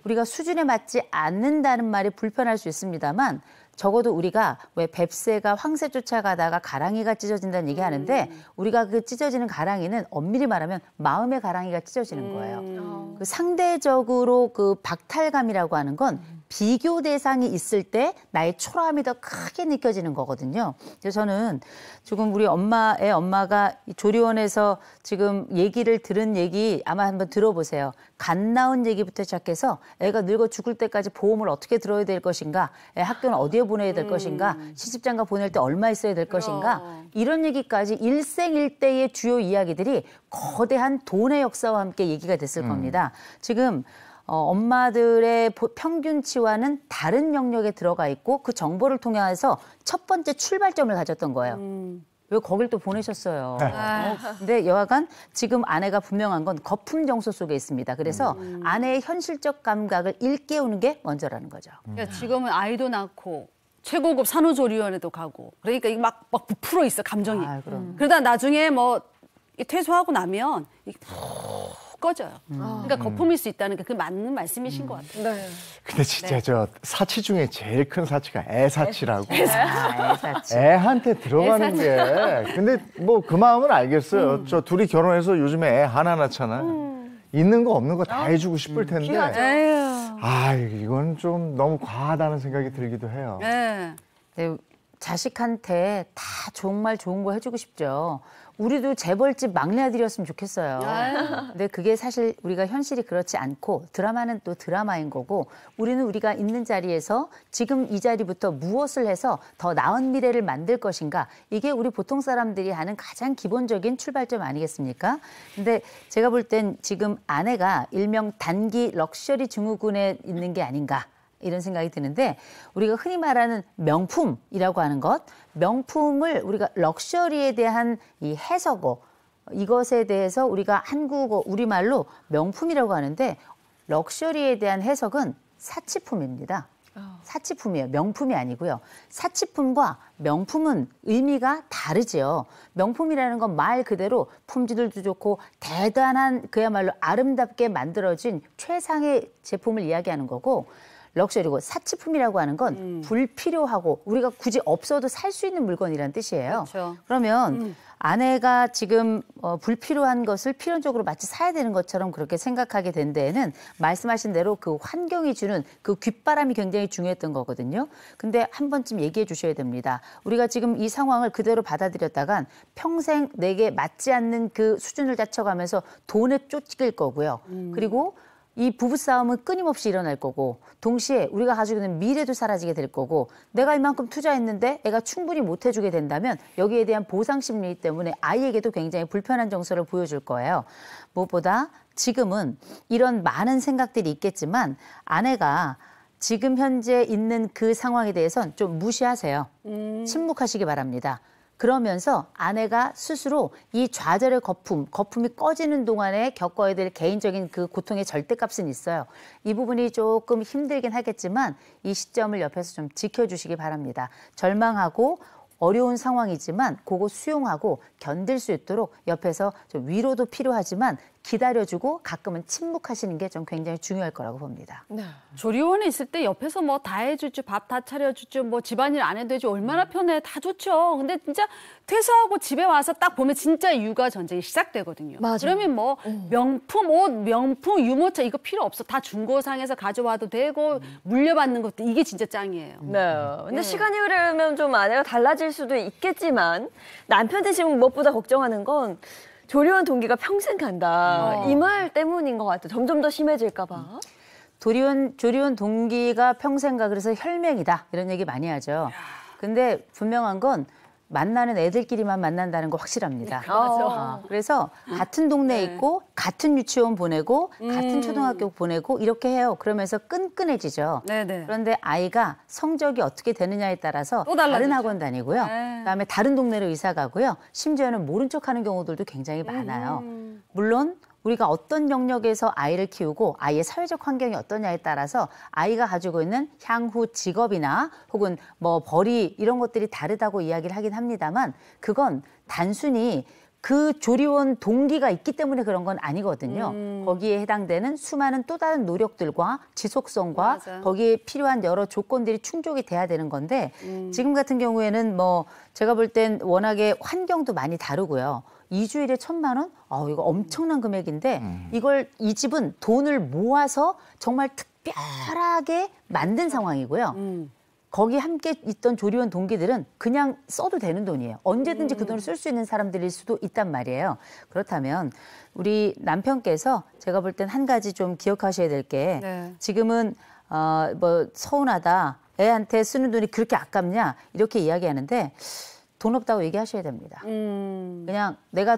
우리가 수준에 맞지 않는다는 말이 불편할 수 있습니다만 적어도 우리가 왜 뱁새가 황새 쫓아가다가 가랑이가 찢어진다는 얘기 하는데 우리가 그 찢어지는 가랑이는 엄밀히 말하면 마음의 가랑이가 찢어지는 거예요. 그 상대적으로 그 박탈감이라고 하는 건 비교 대상이 있을 때 나의 초라함이 더 크게 느껴지는 거거든요. 그래서 저는 지금 우리 엄마가 조리원에서 지금 얘기를 들은 얘기 아마 한번 들어보세요. 갓 나온 얘기부터 시작해서 애가 늙어 죽을 때까지 보험을 어떻게 들어야 될 것인가, 애 학교는 어디에 보내야 될 것인가, 시집장가 보낼 때 얼마 있어야 될 것인가, 이런 얘기까지 일생일대의 주요 이야기들이 거대한 돈의 역사와 함께 얘기가 됐을 겁니다. 지금 엄마들의 평균치와는 다른 영역에 들어가 있고 그 정보를 통해서 첫 번째 출발점을 가졌던 거예요. 왜 거길 또 보내셨어요? 근데 여하간 지금 아내가 분명한 건 거품 정서 속에 있습니다. 그래서 아내의 현실적 감각을 일깨우는 게 먼저라는 거죠. 그러니까 지금은 아이도 낳고 최고급 산후조리원에도 가고 그러니까 이게 막 부풀어 있어 감정이. 그러다 나중에 뭐 퇴소하고 나면 이게 푹 꺼져요. 그러니까 거품일 수 있다는 게 그 맞는 말씀이신 것 같아요. 네. 근데 진짜 저 사치 중에 제일 큰 사치가 애사치라고. 애사치. 애한테 들어가는 게. 근데 뭐 그 마음은 알겠어요. 저 둘이 결혼해서 요즘에 애 하나 낳잖아요. 있는 거 없는 거 다 해주고 싶을 텐데. 이건 좀 너무 과하다는 생각이 들기도 해요. 네, 자식한테 다 정말 좋은 거 해주고 싶죠. 우리도 재벌집 막내 아들이었으면 좋겠어요. 근데 그게 사실 우리가 현실이 그렇지 않고 드라마는 또 드라마인 거고 우리는 우리가 있는 자리에서 지금 이 자리부터 무엇을 해서 더 나은 미래를 만들 것인가 이게 우리 보통 사람들이 하는 가장 기본적인 출발점 아니겠습니까? 근데 제가 볼 땐 지금 아내가 일명 단기 럭셔리 증후군에 있는 게 아닌가 이런 생각이 드는데 우리가 흔히 말하는 명품이라고 하는 것, 명품을 우리가 럭셔리에 대한 이 해석어 이것에 대해서 우리가 한국어 우리말로 명품이라고 하는데 럭셔리에 대한 해석은 사치품입니다. 사치품이에요. 명품이 아니고요. 사치품과 명품은 의미가 다르죠. 명품이라는 건 말 그대로 품질도 좋고 대단한 그야말로 아름답게 만들어진 최상의 제품을 이야기하는 거고 럭셔리고 사치품이라고 하는 건 불필요하고 우리가 굳이 없어도 살 수 있는 물건이라는 뜻이에요. 그렇죠. 그러면 아내가 지금 불필요한 것을 필연적으로 마치 사야 되는 것처럼 그렇게 생각하게 된 데에는 말씀하신 대로 그 환경이 주는 그 귓바람이 굉장히 중요했던 거거든요. 근데 한 번쯤 얘기해 주셔야 됩니다. 우리가 지금 이 상황을 그대로 받아들였다간 평생 내게 맞지 않는 그 수준을 낮춰가면서 돈에 쫓길 거고요. 그리고 이 부부싸움은 끊임없이 일어날 거고 동시에 우리가 가지고 있는 미래도 사라지게 될 거고 내가 이만큼 투자했는데 애가 충분히 못 해주게 된다면 여기에 대한 보상 심리 때문에 아이에게도 굉장히 불편한 정서를 보여줄 거예요. 무엇보다 지금은 이런 많은 생각들이 있겠지만 아내가 지금 현재 있는 그 상황에 대해서는 좀 무시하세요. 침묵하시기 바랍니다. 그러면서 아내가 스스로 이 좌절의 거품이 꺼지는 동안에 겪어야 될 개인적인 그 고통의 절대값은 있어요. 이 부분이 조금 힘들긴 하겠지만 이 시점을 옆에서 좀 지켜주시기 바랍니다. 절망하고 어려운 상황이지만 그거 수용하고 견딜 수 있도록 옆에서 좀 위로도 필요하지만 기다려주고 가끔은 침묵하시는 게 좀 굉장히 중요할 거라고 봅니다. 네. 조리원에 있을 때 옆에서 뭐 다 해주죠. 밥 다 차려주죠. 뭐 집안일 안 해도 되죠. 얼마나 편해. 다 좋죠. 근데 진짜 퇴사하고 집에 와서 딱 보면 진짜 육아 전쟁이 시작되거든요. 맞아. 그러면 뭐 명품 옷, 명품 유모차 이거 필요 없어. 다 중고상에서 가져와도 되고 물려받는 것도 이게 진짜 짱이에요. 네. 근데 시간이 흐르면 좀 아내가 달라질 수도 있겠지만 남편 대신 무엇보다 걱정하는 건 조리원 동기가 평생 간다. 이 말 때문인 것 같아요. 점점 더 심해질까 봐. 조리원 동기가 평생 가 그래서 혈맹이다. 이런 얘기 많이 하죠. 근데 분명한 건 만나는 애들끼리만 만난다는 거 확실합니다. 그래서 같은 동네에 있고 같은 유치원 보내고 같은 초등학교 보내고 이렇게 해요. 그러면서 끈끈해지죠. 네네. 그런데 아이가 성적이 어떻게 되느냐에 따라서 다른 학원 다니고요. 그다음에 다른 동네로 이사 가고요. 심지어는 모른 척하는 경우들도 굉장히 많아요. 물론 우리가 어떤 영역에서 아이를 키우고 아이의 사회적 환경이 어떠냐에 따라서 아이가 가지고 있는 향후 직업이나 혹은 뭐 벌이 이런 것들이 다르다고 이야기를 하긴 합니다만 그건 단순히 그 조리원 동기가 있기 때문에 그런 건 아니거든요. 거기에 해당되는 수많은 또 다른 노력들과 지속성과 맞아. 거기에 필요한 여러 조건들이 충족이 돼야 되는 건데 지금 같은 경우에는 뭐 제가 볼 땐 워낙에 환경도 많이 다르고요. 2주일에 1,000만 원? 이거 엄청난 금액인데 이 집은 돈을 모아서 정말 특별하게 만든 상황이고요. 거기 함께 있던 조리원 동기들은 그냥 써도 되는 돈이에요. 언제든지 그 돈을 쓸 수 있는 사람들일 수도 있단 말이에요. 그렇다면 우리 남편께서 제가 볼 땐 한 가지 좀 기억하셔야 될 게 지금은 뭐 서운하다. 애한테 쓰는 돈이 그렇게 아깝냐 이렇게 이야기하는데 돈 없다고 얘기하셔야 됩니다. 그냥 내가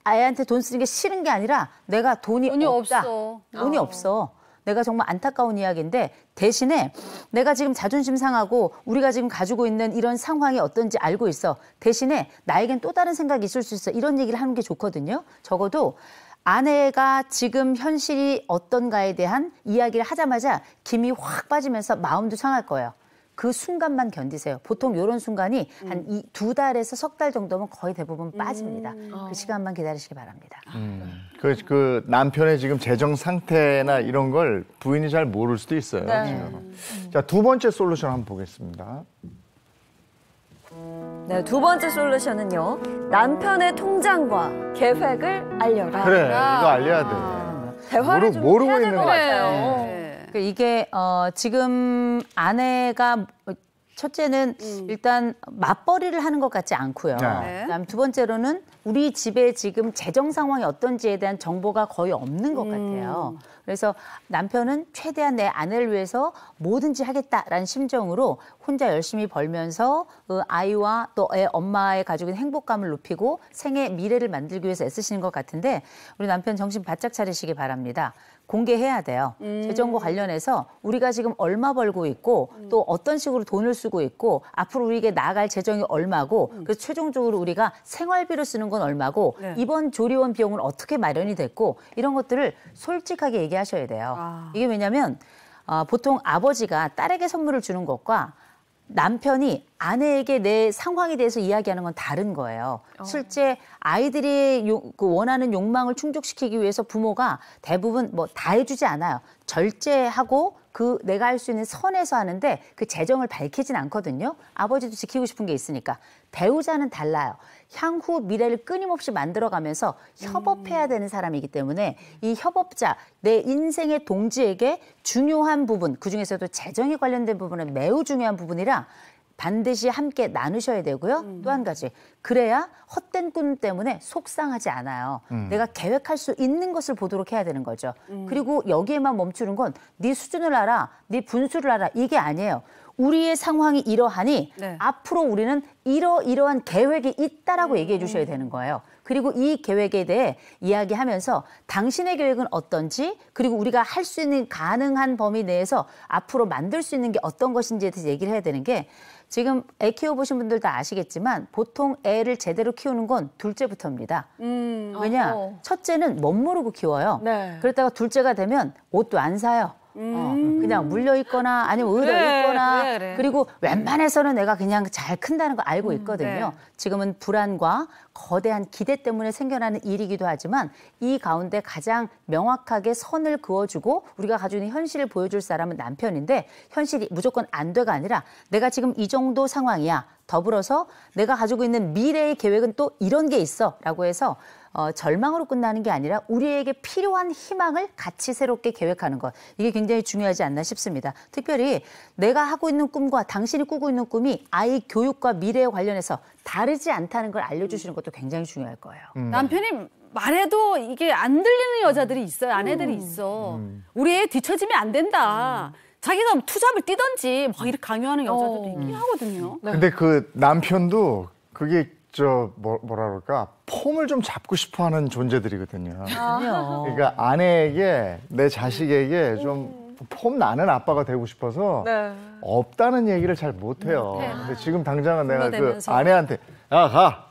애한테 돈 쓰는 게 싫은 게 아니라 내가 돈이 없다. 없어. 돈이 없어. 내가 정말 안타까운 이야기인데 대신에 내가 지금 자존심 상하고 우리가 지금 가지고 있는 이런 상황이 어떤지 알고 있어. 대신에 나에겐 또 다른 생각이 있을 수 있어. 이런 얘기를 하는 게 좋거든요. 적어도 아내가 지금 현실이 어떤가에 대한 이야기를 하자마자 김이 확 빠지면서 마음도 상할 거예요. 그 순간만 견디세요. 보통 이런 순간이 한 2달에서 석 달 정도면 거의 대부분 빠집니다. 그 시간만 기다리시기 바랍니다. 그 남편의 지금 재정 상태나 이런 걸 부인이 잘 모를 수도 있어요. 지금. 자, 두 번째 솔루션 한번 보겠습니다. 네, 두 번째 솔루션은요. 남편의 통장과 계획을 알려라. 그래, 이거 알려야 돼. 대화를 좀 모르고 해야 될 있는 것 거야. 같아요. 이게 지금 아내가 첫째는 일단 맞벌이를 하는 것 같지 않고요. 그다음 두 번째로는 우리 집에 지금 재정 상황이 어떤지에 대한 정보가 거의 없는 것 같아요. 그래서 남편은 최대한 내 아내를 위해서 뭐든지 하겠다라는 심정으로 혼자 열심히 벌면서 그 아이와 또 애 엄마의 가지고 있는 행복감을 높이고 생애 미래를 만들기 위해서 애쓰시는 것 같은데 우리 남편 정신 바짝 차리시기 바랍니다. 공개해야 돼요. 재정과 관련해서 우리가 지금 얼마 벌고 있고 또 어떤 식으로 돈을 쓰고 있고 앞으로 우리에게 나아갈 재정이 얼마고 그래서 최종적으로 우리가 생활비로 쓰는 건 얼마고 이번 조리원 비용은 어떻게 마련이 됐고 이런 것들을 솔직하게 얘기하셔야 돼요. 이게 왜냐하면 보통 아버지가 딸에게 선물을 주는 것과 남편이 아내에게 내 상황에 대해서 이야기하는 건 다른 거예요. 실제 아이들이 그 원하는 욕망을 충족시키기 위해서 부모가 대부분 뭐 다 해주지 않아요. 절제하고 그 내가 할 수 있는 선에서 하는데 그 재정을 밝히진 않거든요. 아버지도 지키고 싶은 게 있으니까. 배우자는 달라요. 향후 미래를 끊임없이 만들어가면서 협업해야 되는 사람이기 때문에 이 협업자, 내 인생의 동지에게 중요한 부분, 그중에서도 재정에 관련된 부분은 매우 중요한 부분이라 반드시 함께 나누셔야 되고요. 또 한 가지, 그래야 헛된 꿈 때문에 속상하지 않아요. 내가 계획할 수 있는 것을 보도록 해야 되는 거죠. 그리고 여기에만 멈추는 건 네 수준을 알아, 네 분수를 알아, 이게 아니에요. 우리의 상황이 이러하니 네. 앞으로 우리는 이러이러한 계획이 있다라고 얘기해 주셔야 되는 거예요. 그리고 이 계획에 대해 이야기하면서 당신의 계획은 어떤지, 그리고 우리가 할 수 있는 가능한 범위 내에서 앞으로 만들 수 있는 게 어떤 것인지에 대해서 얘기를 해야 되는 게, 지금 애 키워보신 분들 다 아시겠지만 보통 애를 제대로 키우는 건 둘째부터입니다. 왜냐? 첫째는 멋모르고 키워요. 네. 그러다가 둘째가 되면 옷도 안 사요. 그냥 물려있거나 아니면 의도있거나 그래. 그리고 웬만해서는 내가 그냥 잘 큰다는 거 알고 있거든요. 네. 지금은 불안과 거대한 기대 때문에 생겨나는 일이기도 하지만 이 가운데 가장 명확하게 선을 그어주고 우리가 가지고 있는 현실을 보여줄 사람은 남편인데, 현실이 무조건 안 돼가 아니라 내가 지금 이 정도 상황이야. 더불어서 내가 가지고 있는 미래의 계획은 또 이런 게 있어 라고 해서 절망으로 끝나는 게 아니라 우리에게 필요한 희망을 같이 새롭게 계획하는 것, 이게 굉장히 중요하지 않나 싶습니다. 특별히 내가 하고 있는 꿈과 당신이 꾸고 있는 꿈이 아이 교육과 미래에 관련해서 다르지 않다는 걸 알려주시는 것도 굉장히 중요할 거예요. 남편이 말해도 이게 안 들리는 여자들이 있어요. 아내들이 있어. 우리 애 뒤처지면 안 된다. 자기가 투잡을 뛰던지 막 이렇게 강요하는 여자들도 있긴 하거든요. 네. 근데 그 남편도 그게 뭐라 그럴까, 폼을 좀 잡고 싶어하는 존재들이거든요. 그러니까 아내에게, 내 자식에게 좀 폼 나는 아빠가 되고 싶어서 네. 없다는 얘기를 잘 못해요. 네. 근데 지금 당장은 내가 그 아내한테 야 가.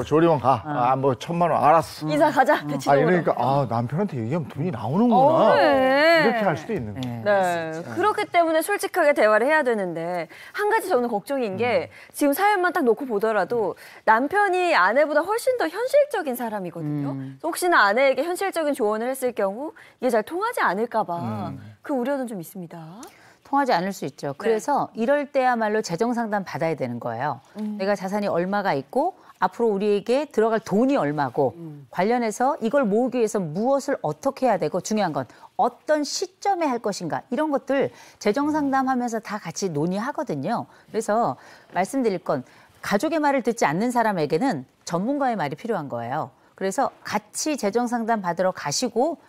조리원 가. 뭐 1,000만 원 알았어. 이사 가자. 그러니까 남편한테 얘기하면 돈이 나오는구나. 네. 이렇게 할 수도 있는 거예요. 네. 그렇기 때문에 솔직하게 대화를 해야 되는데, 한 가지 저는 걱정인 게 지금 사연만 딱 놓고 보더라도 남편이 아내보다 훨씬 더 현실적인 사람이거든요. 혹시나 아내에게 현실적인 조언을 했을 경우 이게 잘 통하지 않을까 봐 그 우려는 좀 있습니다. 통하지 않을 수 있죠. 그래서 이럴 때야말로 재정상담 받아야 되는 거예요. 내가 자산이 얼마가 있고 앞으로 우리에게 들어갈 돈이 얼마고 관련해서 이걸 모으기 위해서 무엇을 어떻게 해야 되고, 중요한 건 어떤 시점에 할 것인가, 이런 것들 재정상담하면서 다 같이 논의하거든요. 그래서 말씀드릴 건, 가족의 말을 듣지 않는 사람에게는 전문가의 말이 필요한 거예요. 그래서 같이 재정상담 받으러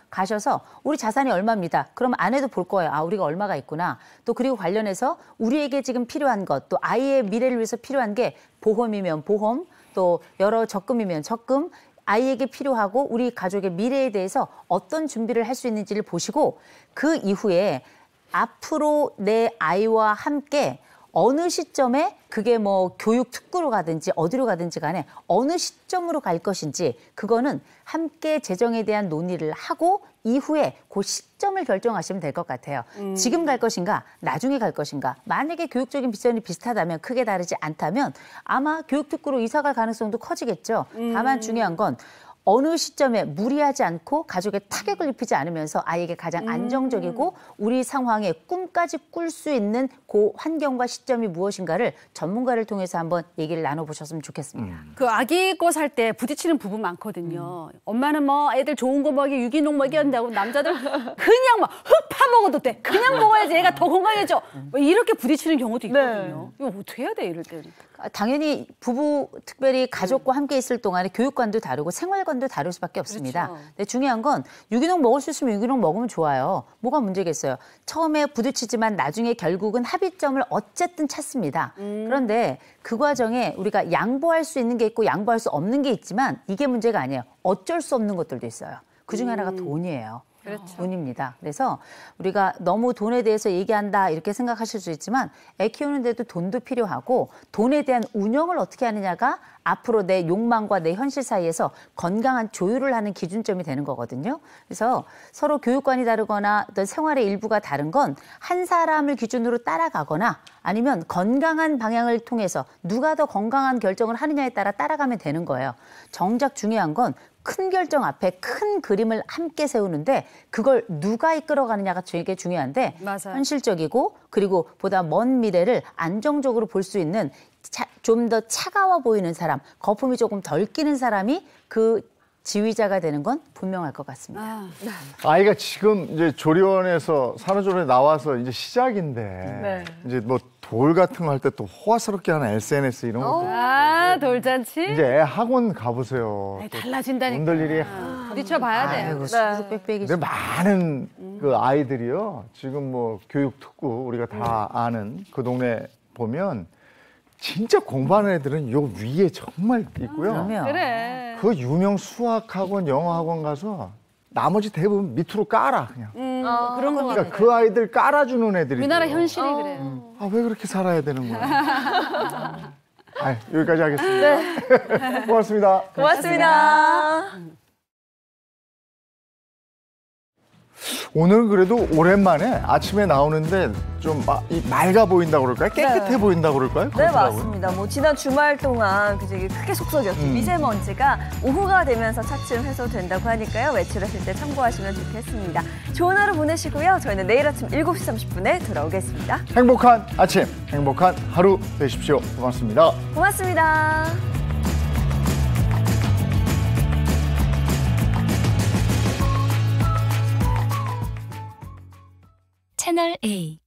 가셔서 우리 자산이 얼마입니다. 그러면 아내도 볼 거예요. 우리가 얼마가 있구나. 또 그리고 관련해서 우리에게 지금 필요한 것, 또 아이의 미래를 위해서 필요한 게 보험이면 보험, 또 여러 적금이면 적금, 아이에게 필요하고 우리 가족의 미래에 대해서 어떤 준비를 할 수 있는지를 보시고, 그 이후에 앞으로 내 아이와 함께 어느 시점에, 그게 뭐 교육 특구로 가든지 어디로 가든지 간에 어느 시점으로 갈 것인지, 그거는 함께 재정에 대한 논의를 하고 이후에 그 시점을 결정하시면 될 것 같아요. 지금 갈 것인가, 나중에 갈 것인가. 만약에 교육적인 비전이 비슷하다면, 크게 다르지 않다면 아마 교육 특구로 이사 갈 가능성도 커지겠죠. 다만 중요한 건 어느 시점에 무리하지 않고 가족에 타격을 입히지 않으면서 아이에게 가장 안정적이고 우리 상황에 꿈까지 꿀 수 있는 그 환경과 시점이 무엇인가를 전문가를 통해서 한번 얘기를 나눠보셨으면 좋겠습니다. 그 아기 거 살 때 부딪히는 부분 많거든요. 엄마는 뭐 애들 좋은 거 먹이, 유기농 먹이한다고 남자들 그냥 막 흙 파먹어도 돼. 그냥 먹어야지 애가 더 건강해져. 이렇게 부딪히는 경우도 있거든요. 이거 어떻게 해야 돼, 이럴 때는? 당연히 부부, 특별히 가족과 함께 있을 동안에 교육관도 다르고 생활관도 다를 수밖에 없습니다. 그렇죠. 근데 중요한 건 유기농 먹을 수 있으면 유기농 먹으면 좋아요. 뭐가 문제겠어요. 처음에 부딪히지만 나중에 결국은 합의점을 어쨌든 찾습니다. 그런데 그 과정에 우리가 양보할 수 있는 게 있고 양보할 수 없는 게 있지만, 이게 문제가 아니에요. 어쩔 수 없는 것들도 있어요. 그중에 하나가 돈이에요. 그렇죠. 돈입니다. 그래서 우리가 너무 돈에 대해서 얘기한다 이렇게 생각하실 수 있지만, 애 키우는데도 돈도 필요하고 돈에 대한 운영을 어떻게 하느냐가 앞으로 내 욕망과 내 현실 사이에서 건강한 조율을 하는 기준점이 되는 거거든요. 그래서 서로 교육관이 다르거나 어떤 생활의 일부가 다른 건 한 사람을 기준으로 따라가거나 아니면 건강한 방향을 통해서 누가 더 건강한 결정을 하느냐에 따라 따라가면 되는 거예요. 정작 중요한 건 큰 결정 앞에 큰 그림을 함께 세우는데 그걸 누가 이끌어가느냐가 되게 중요한데 맞아요. 현실적이고 그리고 보다 먼 미래를 안정적으로 볼 수 있는 좀 더 차가워 보이는 사람, 거품이 조금 덜 끼는 사람이 그 지휘자가 되는 건 분명할 것 같습니다. 아이가 지금 이제 조리원에서 산후조리원에 나와서 이제 시작인데 네. 이제 뭐 돌 같은 거 할 때 또 호화스럽게 하는 SNS 이런 거 돌잔치? 이제 애 학원 가보세요. 달라진다니까. 몸들 일이 부딪혀 봐야 돼요. 아이고, 수두룩 빽빽이. 근데 많은 그 아이들이요. 지금 뭐 교육특구 우리가 다 아는 그 동네 보면 진짜 공부하는 애들은 요 위에 정말 있고요. 그러면 그래. 그 유명 수학학원, 영어학원 가서 나머지 대부분 밑으로 깔아 그냥. 그런 거 그러니까 그 아이들 깔아주는 애들이. 우리나라 있어요. 현실이 그래요. 아, 왜 그렇게 살아야 되는 거야? 아, 여기까지 하겠습니다. 고맙습니다. 고맙습니다. 오늘 그래도 오랜만에 아침에 나오는데 좀 맑아 보인다고 그럴까요? 깨끗해 보인다고 그럴까요? 네, 그렇더라고요. 맞습니다. 뭐 지난 주말 동안 굉장히 크게 속썩였던 미세먼지가 오후가 되면서 차츰 해소된다고 하니까요. 외출하실 때 참고하시면 좋겠습니다. 좋은 하루 보내시고요. 저희는 내일 아침 7시 30분에 돌아오겠습니다. 행복한 아침, 행복한 하루 되십시오. 고맙습니다. 고맙습니다. 채널 A